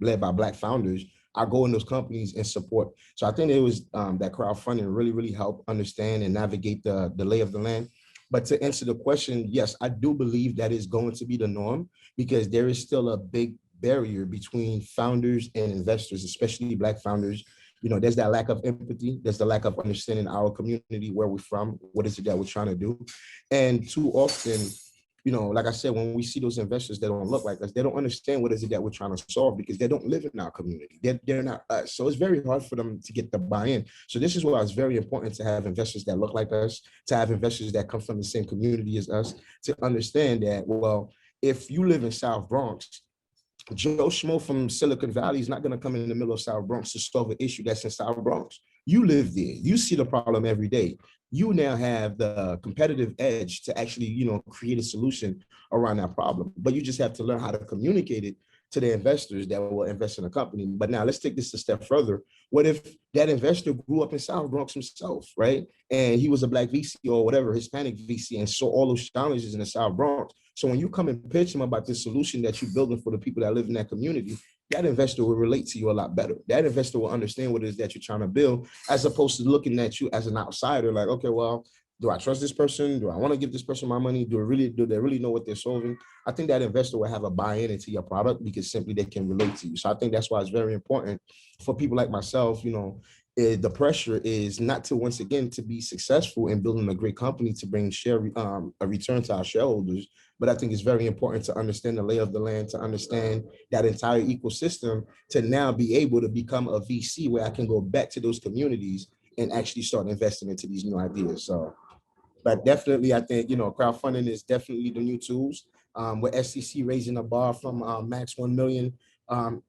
led by Black founders, I go in those companies and support. So I think it was that crowdfunding really, really helped understand and navigate the lay of the land. But to answer the question, yes, I do believe that is going to be the norm, because there is still a big barrier between founders and investors, especially Black founders. There's that lack of empathy. There's the lack of understanding our community, where we're from, what is it that we're trying to do. And too often, like I said, when we see those investors that don't look like us, they don't understand what is it that we're trying to solve, because they don't live in our community. They're not us. So it's very hard for them to get the buy-in. So this is why it's very important to have investors that look like us, to have investors that come from the same community as us, to understand that, well, if you live in South Bronx, Joe Schmo from Silicon Valley is not going to come in the middle of South Bronx to solve an issue that's in South Bronx. You live there. You see the problem every day. You now have the competitive edge to actually, create a solution around that problem. But you just have to learn how to communicate it to the investors that will invest in a company. But now let's take this a step further. What if that investor grew up in South Bronx himself, right? And he was a Black VC or whatever, Hispanic VC, and saw all those challenges in the South Bronx. So when you come and pitch him about this solution that you're building for the people that live in that community, that investor will relate to you a lot better. That investor will understand what it is that you're trying to build, as opposed to looking at you as an outsider, like, okay, well, do I trust this person? Do I want to give this person my money? Do they really know what they're solving? I think that investor will have a buy-in into your product, because simply they can relate to you. So I think that's why it's very important for people like myself. The pressure is not to, once again, to be successful in building a great company to bring a return to our shareholders. But I think it's very important to understand the lay of the land, to understand that entire ecosystem, to now be able to become a VC where I can go back to those communities and actually start investing into these new ideas. So, but definitely, I think, crowdfunding is definitely the new tools. With SEC raising the bar from max 1 million,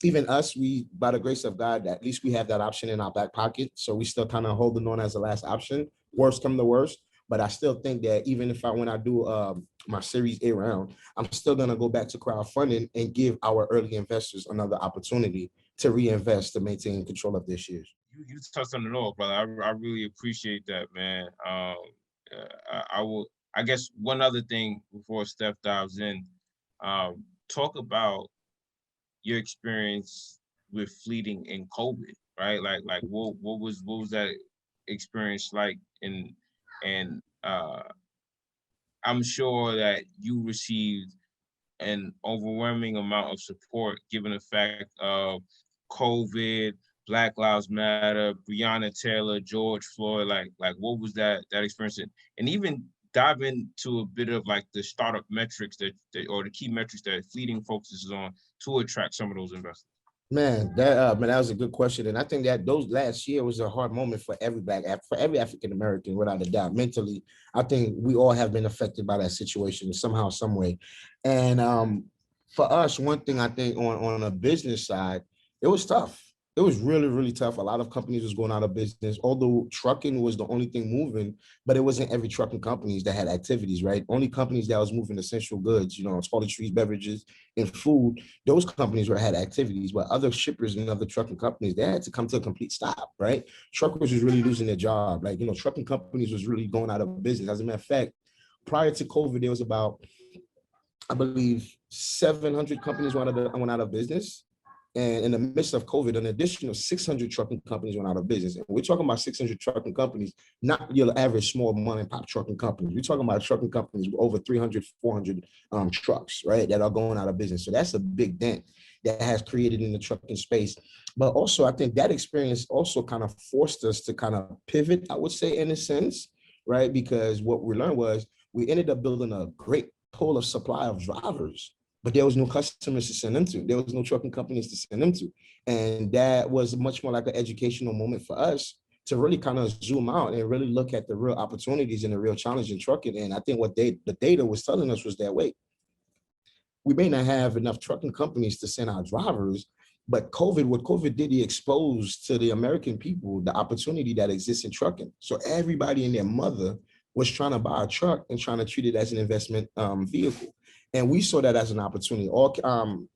even us, we, by the grace of God, at least we have that option in our back pocket. So we still kind of holding on as the last option, worst come to worst. But I still think that even if when I do my Series A round, I'm still going to go back to crowdfunding and give our early investors another opportunity to reinvest, to maintain control of their shares. You touched on it all, brother. I really appreciate that, man. I guess one other thing before Steph dives in, talk about your experience with Fleeting in COVID, right? Like what was that experience like? And I'm sure that you received an overwhelming amount of support, given the fact of COVID, Black Lives Matter, Breonna Taylor, George Floyd. Like what was that experience? And even dive into a bit of like the startup metrics that or the key metrics that Fleeting focuses on to attract some of those investors. Man, that was a good question, and I think that those last year was a hard moment for every African American, without a doubt. Mentally, I think we all have been affected by that situation somehow, some way. And for us, one thing I think on a business side, it was tough. It was really, really tough. A lot of companies was going out of business, although trucking was the only thing moving, but it wasn't every trucking companies that had activities, right? Only companies that was moving essential goods, toiletries, beverages, and food, those companies were had activities, but other shippers and other trucking companies, they had to come to a complete stop, right? Truckers was really losing their job. Like, trucking companies was really going out of business. As a matter of fact, prior to COVID, there was about, I believe, 700 companies went out of business. And in the midst of COVID, an additional 600 trucking companies went out of business. And we're talking about 600 trucking companies, not your average small mom and pop trucking companies. We're talking about trucking companies with over 300, 400 trucks, right, that are going out of business. So that's a big dent that has created in the trucking space. But also, I think that experience also kind of forced us to kind of pivot, I would say, in a sense, right? Because what we learned was we ended up building a great pool of supply of drivers, but there was no customers to send them to. There was no trucking companies to send them to. And that was much more like an educational moment for us to really kind of zoom out and really look at the real opportunities and the real challenge in trucking. And I think what the data was telling us was that, wait, we may not have enough trucking companies to send our drivers, but what COVID did, he exposed to the American people the opportunity that exists in trucking. So everybody and their mother was trying to buy a truck and trying to treat it as an investment vehicle. And we saw that as an opportunity.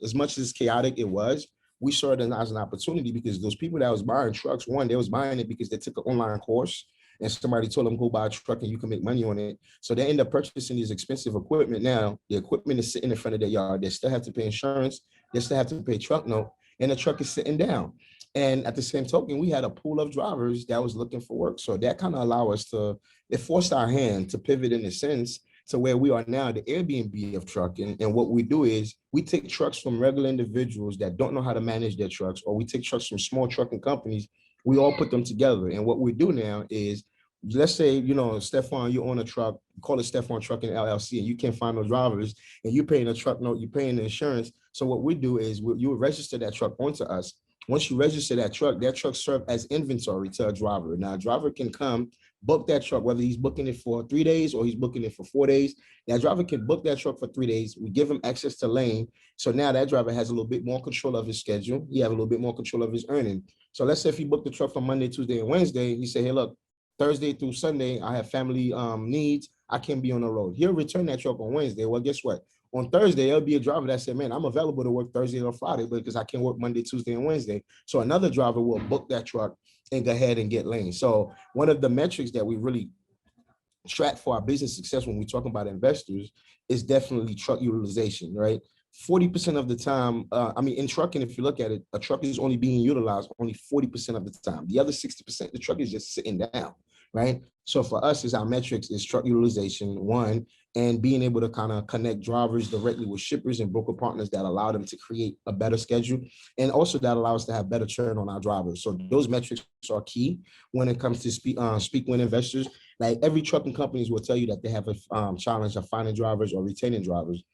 As much as chaotic it was, we saw it as an opportunity because those people that was buying trucks, one, they was buying it because they took an online course and somebody told them, go buy a truck and you can make money on it. So they end up purchasing these expensive equipment. Now, the equipment is sitting in front of their yard. They still have to pay insurance. They still have to pay truck note, and the truck is sitting down. And at the same token, we had a pool of drivers that was looking for work. So that kind of allowed us it forced our hand to pivot in a sense to where we are now, the Airbnb of trucking. And what we do is we take trucks from regular individuals that don't know how to manage their trucks, or we take trucks from small trucking companies. We all put them together. And what we do now is, let's say, Stephon, you own a truck, call it Stephon Trucking LLC, and you can't find no drivers, and you're paying a truck note, you're paying the insurance. So what we do is you will register that truck onto us. Once you register that truck serves as inventory to a driver. Now, a driver can come book that truck, whether he's booking it for 3 days or he's booking it for 4 days. That driver can book that truck for 3 days. We give him access to lane. So now that driver has a little bit more control of his schedule. He have a little bit more control of his earning. So let's say if he booked the truck for Monday, Tuesday, and Wednesday, he say, hey, look, Thursday through Sunday, I have family needs. I can't be on the road. He'll return that truck on Wednesday. Well, guess what? On Thursday, there'll be a driver that said, man, I'm available to work Thursday or Friday because I can't work Monday, Tuesday, and Wednesday. So another driver will book that truck and go ahead and get lanes. So one of the metrics that we really track for our business success when we talk about investors is definitely truck utilization, right? 40% of the time, in trucking, if you look at it, a truck is only being utilized only 40% of the time. The other 60%, the truck is just sitting down, right? So for us, is our metrics is truck utilization, one, and being able to kind of connect drivers directly with shippers and broker partners that allow them to create a better schedule. And also that allows us to have better churn on our drivers. So those metrics are key when it comes to speak with investors. Like every trucking companies will tell you that they have a challenge of finding drivers or retaining drivers.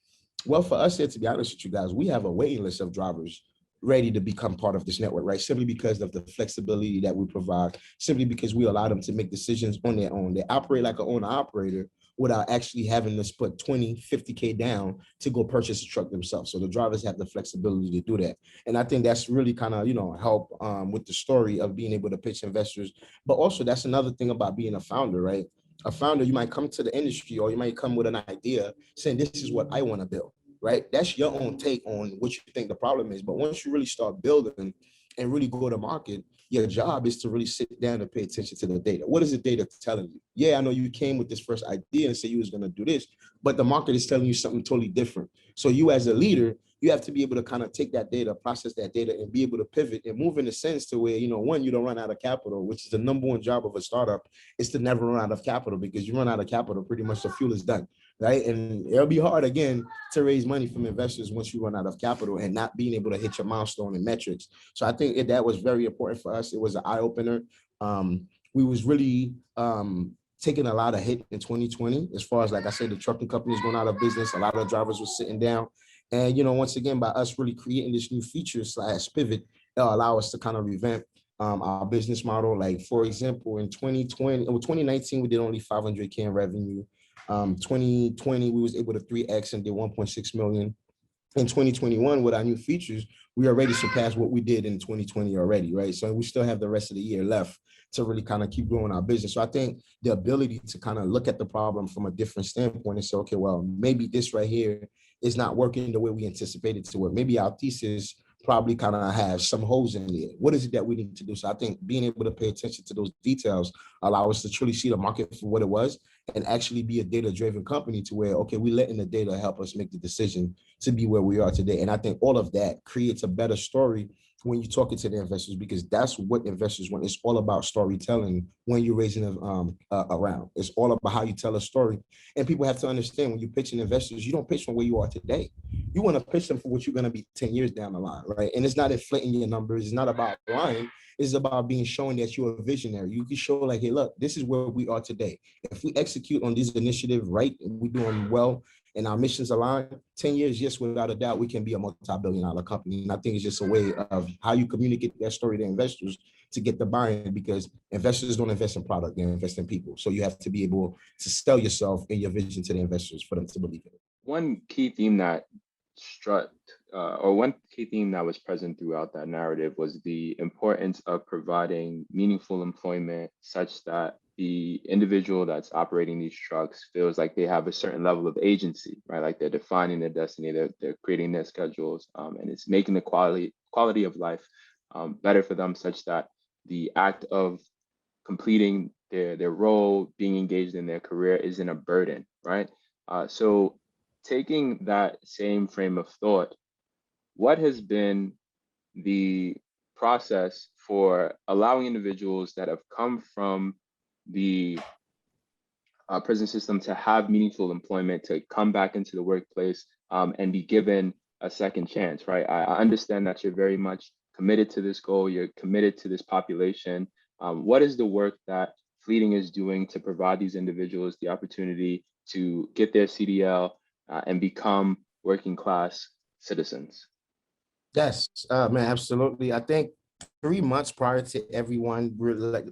Well, for us here, to be honest with you guys, we have a waiting list of drivers ready to become part of this network, right? Simply because of the flexibility that we provide, simply because we allow them to make decisions on their own. They operate like an owner operator without actually having to put 20, 50K down to go purchase a truck themselves. So the drivers have the flexibility to do that. And I think that's really kind of, help with the story of being able to pitch investors. But also that's another thing about being a founder, right? A founder, you might come to the industry or you might come with an idea saying, this is what I want to build, right? That's your own take on what you think the problem is. But once you really start building and really go to market, your job is to really sit down and pay attention to the data. What is the data telling you? Yeah, I know you came with this first idea and say you was going to do this, but the market is telling you something totally different. So you as a leader, you have to be able to kind of take that data, process that data, and be able to pivot and move in a sense to where, one, you don't run out of capital, which is the number one job of a startup, is to never run out of capital, because you run out of capital, pretty much the fuel is done, right? And it'll be hard, again, to raise money from investors once you run out of capital and not being able to hit your milestone and metrics. So I think that was very important for us. It was an eye-opener. We was really taking a lot of hit in 2020, as far as, like I said, the trucking companies going out of business, a lot of drivers were sitting down. And, once again, by us really creating this new feature / pivot, it'll allow us to kind of revamp our business model. Like, for example, in 2019, we did only 500K in revenue. 2020, we was able to 3X and did 1.6 million. in 2021 with our new features, we already surpassed what we did in 2020 already, right? So we still have the rest of the year left to really kind of keep growing our business. So I think the ability to kind of look at the problem from a different standpoint and say, okay, well, maybe this right here is not working the way we anticipated to work. Maybe our thesis probably kind of has some holes in it. What is it that we need to do? So I think being able to pay attention to those details allow us to truly see the market for what it was and actually be a data-driven company to where, okay, we're letting the data help us make the decision to be where we are today. And I think all of that creates a better story when you're talking to the investors, because that's what investors want. It's all about storytelling when you're raising them around. It's all about how you tell a story. And people have to understand when you're pitching investors, you don't pitch from where you are today. You want to pitch them for what you're going to be 10 years down the line, right? And it's not inflating your numbers. It's not about lying. It's about being shown that you're a visionary. You can show like, hey, look, this is where we are today. If we execute on this initiative right, and we're doing well, and our missions align, 10 years, yes, without a doubt, we can be a multi-billion-dollar company. And I think it's just a way of how you communicate that story to investors to get the buy-in, because investors don't invest in product, they invest in people. So you have to be able to sell yourself and your vision to the investors for them to believe in it. One key theme that one key theme that was present throughout that narrative was the importance of providing meaningful employment such that the individual that's operating these trucks feels like they have a certain level of agency, right? Like they're defining their destiny, they're creating their schedules, and it's making the quality of life better for them, such that the act of completing their role, being engaged in their career isn't a burden, right? So taking that same frame of thought, what has been the process for allowing individuals that have come from the prison system to have meaningful employment, to come back into the workplace and be given a second chance, right? I understand that you're very much committed to this goal, you're committed to this population. What is the work that Fleeting is doing to provide these individuals the opportunity to get their CDL and become working class citizens? Yes, man, absolutely. I think 3 months prior to everyone,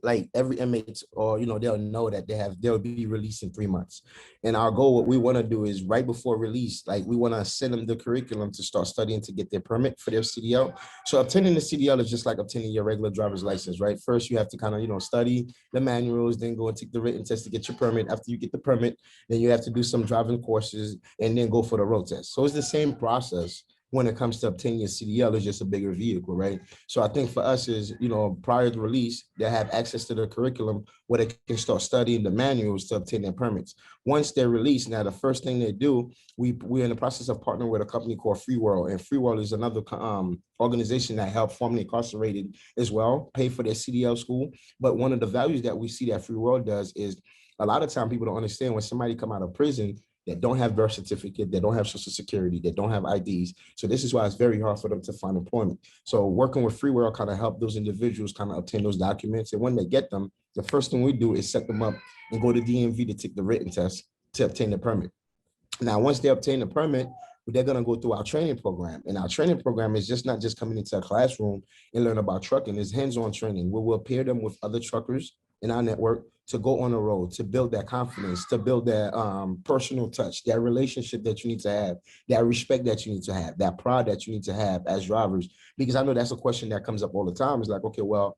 like every inmate, or they'll know that they'll be released in 3 months. And our goal, what we want to do is right before release, like we want to send them the curriculum to start studying to get their permit for their CDL. So obtaining the CDL is just like obtaining your regular driver's license, right? First, you have to kind of study the manuals, then go and take the written test to get your permit. After you get the permit, then you have to do some driving courses and then go for the road test. So it's the same process when it comes to obtaining your CDL. Is just a bigger vehicle, right? So I think for us is, prior to release, they have access to the curriculum where they can start studying the manuals to obtain their permits. Once they're released, now the first thing they do, we're in the process of partnering with a company called Free World, and Free World is another organization that help formerly incarcerated as well pay for their CDL school. But one of the values that we see that Free World does is a lot of time people don't understand when somebody come out of prison that don't have birth certificate, that don't have social security, that don't have IDs. So this is why it's very hard for them to find employment. So working with Free World kind of help those individuals kind of obtain those documents. And when they get them, the first thing we do is set them up and go to DMV to take the written test to obtain the permit. Now, once they obtain the permit, they're going to go through our training program. And our training program is just not just coming into a classroom and learn about trucking. It's hands-on training where we'll pair them with other truckers in our network to go on the road, to build that confidence, to build that personal touch, that relationship that you need to have, that respect that you need to have, that pride that you need to have as drivers. Because I know that's a question that comes up all the time. It's like, okay, well,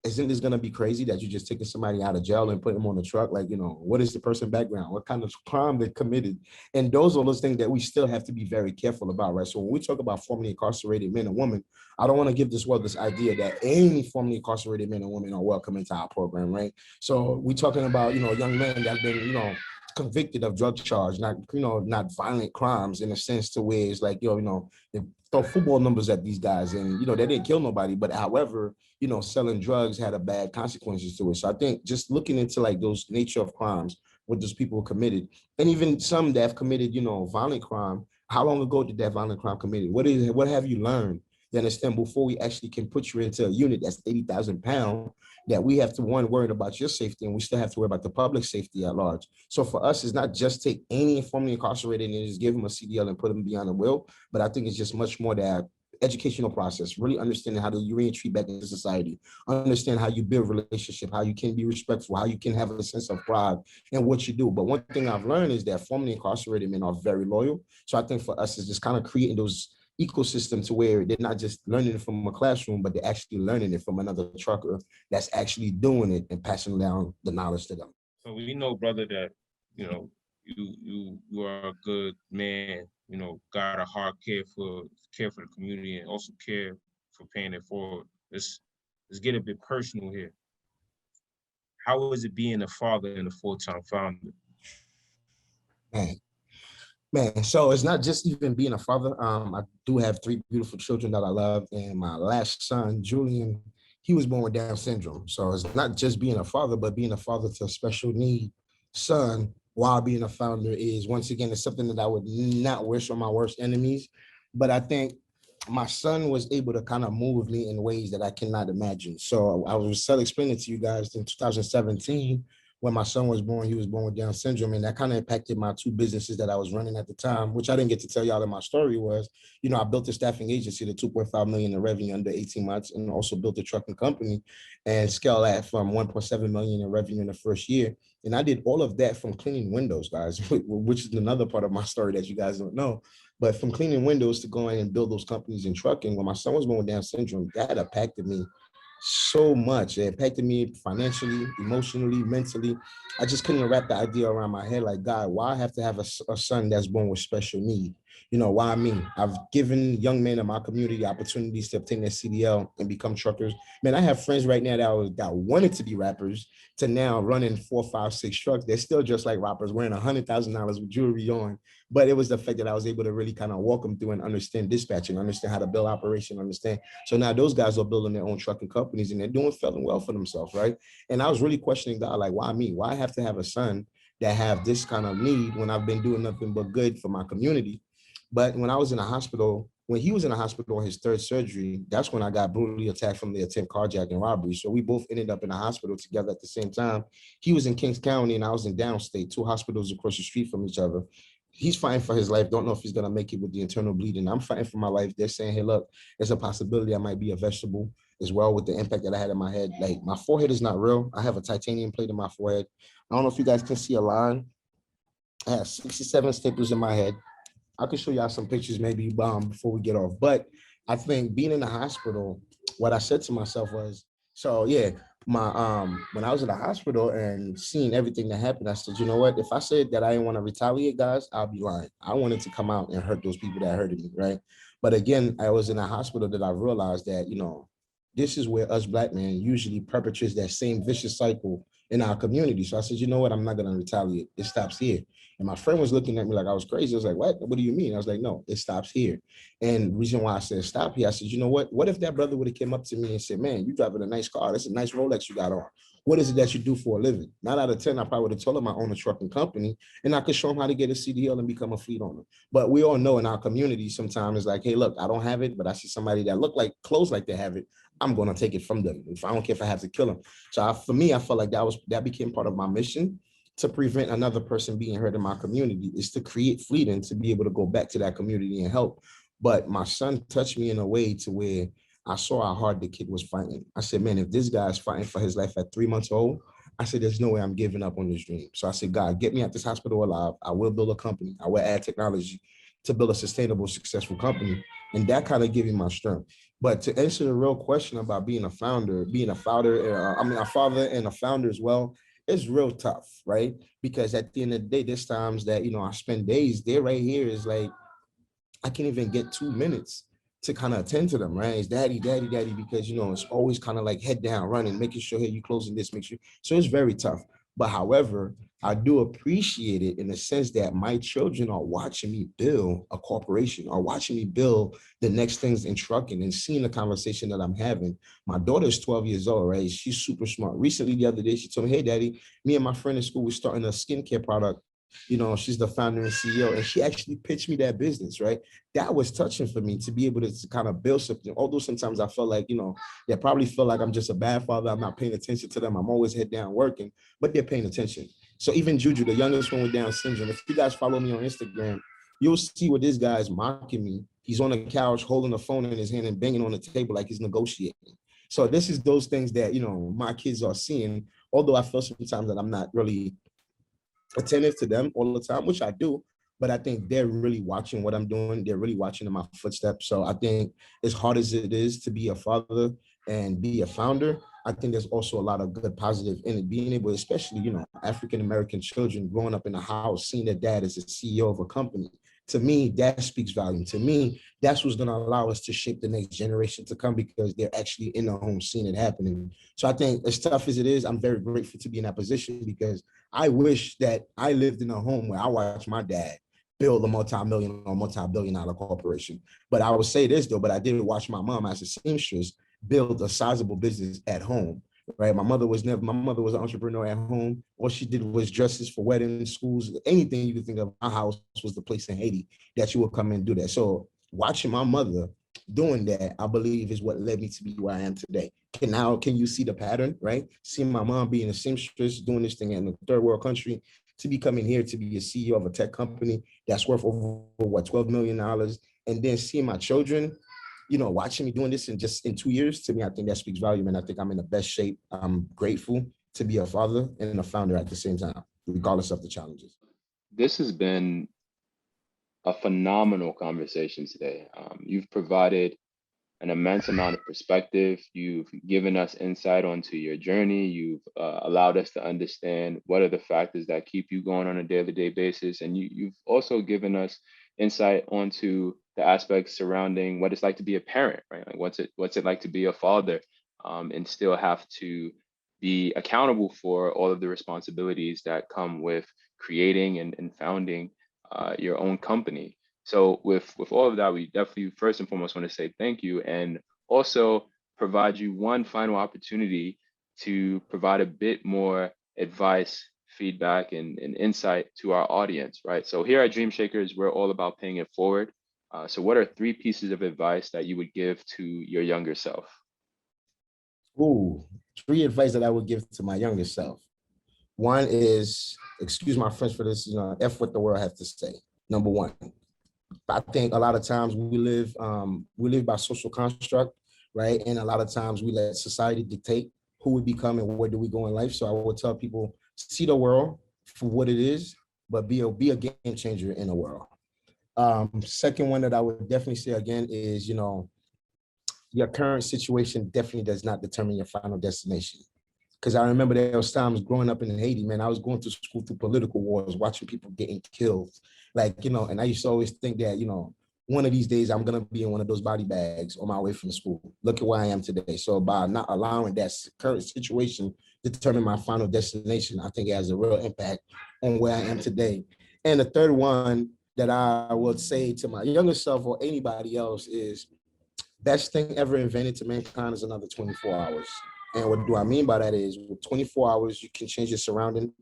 isn't this going to be crazy that you're just taking somebody out of jail and putting them on the truck? Like, what is the person background? What kind of crime they committed? And those are those things that we still have to be very careful about, right? So when we talk about formerly incarcerated men and women, I don't want to give this world this idea that any formerly incarcerated men and women are welcome into our program, right? So we're talking about, young men that have been, convicted of drug charge, not violent crimes in a sense to where it's like, they throw football numbers at these guys and, they didn't kill nobody, but however, selling drugs had a bad consequences to it. So I think just looking into like those nature of crimes, what those people committed, and even some that have committed, violent crime, how long ago did that violent crime committed? What have you learned? You understand, before we actually can put you into a unit that's 80,000 pounds, that we have to, one, worry about your safety, and we still have to worry about the public safety at large. So for us, it's not just take any formerly incarcerated and just give them a CDL and put them beyond the will, but I think it's just much more that educational process, really understanding how to re-entry back into society, understand how you build relationship, how you can be respectful, how you can have a sense of pride in what you do. But one thing I've learned is that formerly incarcerated men are very loyal. So I think for us is just kind of creating those ecosystem to where they're not just learning it from a classroom, but they're actually learning it from another trucker that's actually doing it and passing down the knowledge to them. So we know, brother, that you are a good man. Got a heart, care for the community, and also care for paying it forward. Let's get a bit personal here. How is it being a father and a full-time founder? Man, Man, so it's not just even being a father. I do have three beautiful children that I love, and my last son, Julian, he was born with Down syndrome. So it's not just being a father, but being a father to a special need son while being a founder is, once again, it's something that I would not wish on my worst enemies. But I think my son was able to kind of move me in ways that I cannot imagine. So I was explaining to you guys in 2017 when my son was born. He was born with Down syndrome, and that kind of impacted my two businesses that I was running at the time, which I didn't get to tell y'all in my story was, I built a staffing agency to 2.5 million in revenue under 18 months, and also built a trucking company and scale that from 1.7 million in revenue in the first year. And I did all of that from cleaning windows, guys, which is another part of my story that you guys don't know. But from cleaning windows to going and build those companies in trucking, when my son was born with Down syndrome, that impacted me so much. It impacted me financially, emotionally, mentally. I just couldn't wrap the idea around my head. Like, God, why I have to have a son that's born with special need? Why me? I've given young men in my community opportunities to obtain their CDL and become truckers. Man, I have friends right now that wanted to be rappers to now running 4, 5, 6 trucks. They're still just like rappers, wearing $100,000 with jewelry on. But it was the fact that I was able to really kind of walk them through and understand dispatching, understand how to build operation, understand. So now those guys are building their own trucking companies and they're doing fairly well for themselves, right? And I was really questioning God, like, why me? Why I have to have a son that have this kind of need when I've been doing nothing but good for my community? But when I was in a hospital, when he was in a hospital on his third surgery, that's when I got brutally attacked from the attempt carjacking robbery. So we both ended up in a hospital together at the same time. He was in Kings County and I was in Downstate, 2 hospitals across the street from each other. He's fighting for his life. Don't know if he's gonna make it with the internal bleeding. I'm fighting for my life. They're saying, hey, look, there's a possibility I might be a vegetable as well with the impact that I had in my head. Like, my forehead is not real. I have a titanium plate in my forehead. I don't know if you guys can see a line. I have 67 staples in my head. I could show y'all some pictures maybe before we get off. But I think being in the hospital, what I said to myself was, so yeah, when I was in the hospital and seeing everything that happened, I said, you know what? If I said that I didn't want to retaliate, guys, I'll be lying. I wanted to come out and hurt those people that hurted me, right? But again, I was in a hospital that I realized that, this is where us Black men usually perpetrates that same vicious cycle in our community. So I said, you know what? I'm not going to retaliate. It stops here. And my friend was looking at me like I was crazy. I was like, what do you mean? I was like, no, it stops here. And the reason why I said stop here, I said, you know what? What if that brother would have came up to me and said, man, you driving a nice car. That's a nice Rolex you got on. What is it that you do for a living? 9 out of 10, I probably would have told him I own a trucking company and I could show him how to get a CDL and become a fleet owner. But we all know in our community sometimes it's like, hey, look, I don't have it, but I see somebody that look like clothes like they have it. I'm going to take it from them. If I don't care if I have to kill them. So for me, I felt like that became part of my mission to prevent another person being hurt in my community, is to create fleeting to be able to go back to that community and help. But my son touched me in a way to where I saw how hard the kid was fighting. I said, man, if this guy's fighting for his life at 3 months old, I said, there's no way I'm giving up on this dream. So I said, God, get me out this hospital alive. I will build a company. I will add technology to build a sustainable, successful company. And that kind of gave me my strength. But to answer the real question about being a father and a founder as well, it's real tough, right? Because at the end of the day, there's times that, I spend days there right here is like, I can't even get 2 minutes to kind of attend to them, right? It's daddy, daddy, daddy, because, it's always kind of like head down running, making sure, hey, you closing this, make sure. So it's very tough. But however, I do appreciate it in the sense that my children are watching me build a corporation, are watching me build the next things in trucking and seeing the conversation that I'm having. My daughter is 12 years old, right? She's super smart. Recently, the other day, she told me, hey, daddy, me and my friend in school, we're starting a skincare product. She's the founder and CEO, and she actually pitched me that business, right? That was touching for me to be able to kind of build something. Although sometimes I felt like, they probably feel like I'm just a bad father. I'm not paying attention to them. I'm always head down working, but they're paying attention. So even Juju, the youngest one with Down syndrome, if you guys follow me on Instagram, you'll see where this guy is mocking me He's on the couch holding the phone in his hand and banging on the table like he's negotiating. So this is those things that, my kids are seeing, although I feel sometimes that I'm not really attentive to them all the time, which I do, but I think they're really watching what I'm doing. They're really watching in my footsteps. So I think as hard as it is to be a father and be a founder, I think there's also a lot of good positive in it. Being able, especially, African-American children growing up in a house, seeing their dad as a CEO of a company. To me, that speaks volume. To me, that's what's going to allow us to shape the next generation to come, because they're actually in the home seeing it happening. So I think as tough as it is, I'm very grateful to be in that position, because I wish that I lived in a home where I watched my dad build a multi-million or multi-billion dollar corporation. But I would say this though, but I did watch my mom as a seamstress build a sizable business at home, right? My mother was an entrepreneur at home. All she did was dresses for weddings, schools, anything you could think of. My house was the place in Haiti that you would come and do that. So watching my mother doing that, I believe, is what led me to be where I am today. Can you see the pattern, right? Seeing my mom being a seamstress, doing this thing in a third world country, to be coming here to be a CEO of a tech company that's worth over $12 million, and then seeing my children, watching me doing this in 2 years, to me, I think that speaks volume, and I think I'm in the best shape. I'm grateful to be a father and a founder at the same time, regardless of the challenges. This has been a phenomenal conversation today. You've provided an immense amount of perspective. You've given us insight onto your journey. You've allowed us to understand what are the factors that keep you going on a day-to-day basis. And you've also given us insight onto the aspects surrounding what it's like to be a parent, right? Like what's it like to be a father, and still have to be accountable for all of the responsibilities that come with creating and founding your own company. So with all of that, we definitely first and foremost want to say thank you, and also provide you one final opportunity to provide a bit more advice, feedback, and insight to our audience, right? So here at Dream Shakerz, we're all about paying it forward. So what are 3 pieces of advice that you would give to your younger self? Ooh, 3 advice that I would give to my younger self. One is, excuse my French for this, F what the world has to say. Number one. I think a lot of times we live by social construct, right? And a lot of times we let society dictate who we become and where do we go in life. So I would tell people, see the world for what it is, but be a game changer in the world. Second one that I would definitely say again is, your current situation definitely does not determine your final destination. Because I remember there was times growing up in Haiti, man, I was going to school through political wars, watching people getting killed. And I used to always think that, one of these days I'm going to be in one of those body bags on my way from school. Look at where I am today. So by not allowing that current situation to determine my final destination, I think it has a real impact on where I am today. And the third one that I would say to my younger self or anybody else is, best thing ever invented to mankind is another 24 hours. And what do I mean by that is, with 24 hours, you can change your surrounding,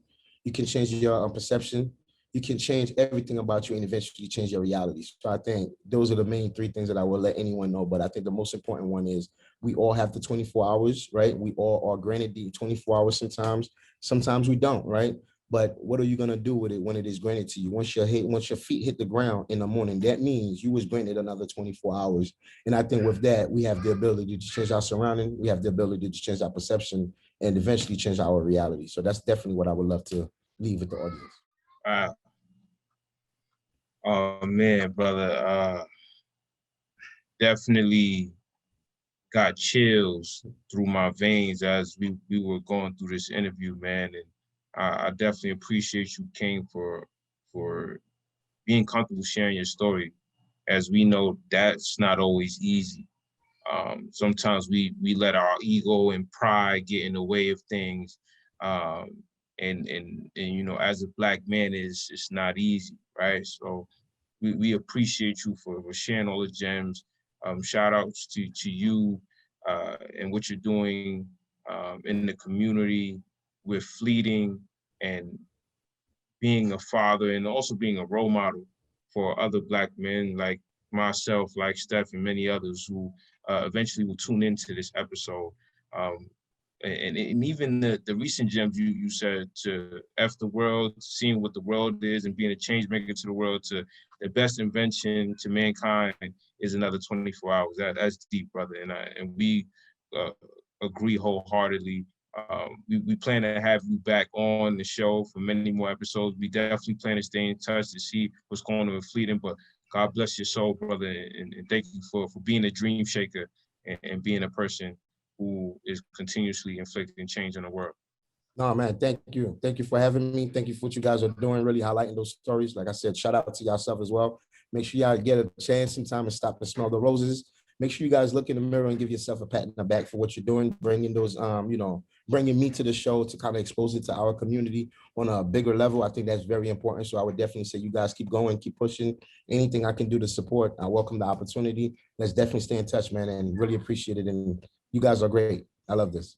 you can change your perception, you can change everything about you, and eventually change your reality. So I think those are the main 3 things that I will let anyone know. But I think the most important one is, we all have the 24 hours, right? We all are granted the 24 hours sometimes we don't, right? But what are you going to do with it when it is granted to you? Once your feet hit the ground in the morning, that means you was granted another 24 hours. And I think with that, we have the ability to change our surrounding. We have the ability to change our perception and eventually change our reality. So that's definitely what I would love to leave with the audience. Oh man, brother, definitely got chills through my veins as we were going through this interview, man. And I definitely appreciate you, King, for being comfortable sharing your story. As we know, that's not always easy. Sometimes we let our ego and pride get in the way of things. And as a Black man, it's not easy, right? So we appreciate you for sharing all the gems. Shout outs to you and what you're doing in the community with Fleeting, and being a father, and also being a role model for other Black men like myself, like Steph, and many others who eventually will tune into this episode. and even the recent gems you said, to F the world, seeing what the world is and being a change maker to the world, to the best invention to mankind is another 24 hours. That's deep, brother. And we uh, agree wholeheartedly. We plan to have you back on the show for many more episodes. We definitely plan to stay in touch to see what's going on with Fleeting, but God bless your soul, brother. And thank you for being a dream shaker and being a person who is continuously inflicting change in the world. No, man, thank you. Thank you for having me. Thank you for what you guys are doing, really highlighting those stories. Like I said, shout out to yourself as well. Make sure y'all get a chance sometime and stop and smell the roses. Make sure you guys look in the mirror and give yourself a pat in the back for what you're doing, bringing those, bringing me to the show to kind of expose it to our community on a bigger level. I think that's very important. So I would definitely say you guys keep going, keep pushing. Anything I can do to support, I welcome the opportunity. Let's definitely stay in touch, man, and really appreciate it. And you guys are great. I love this.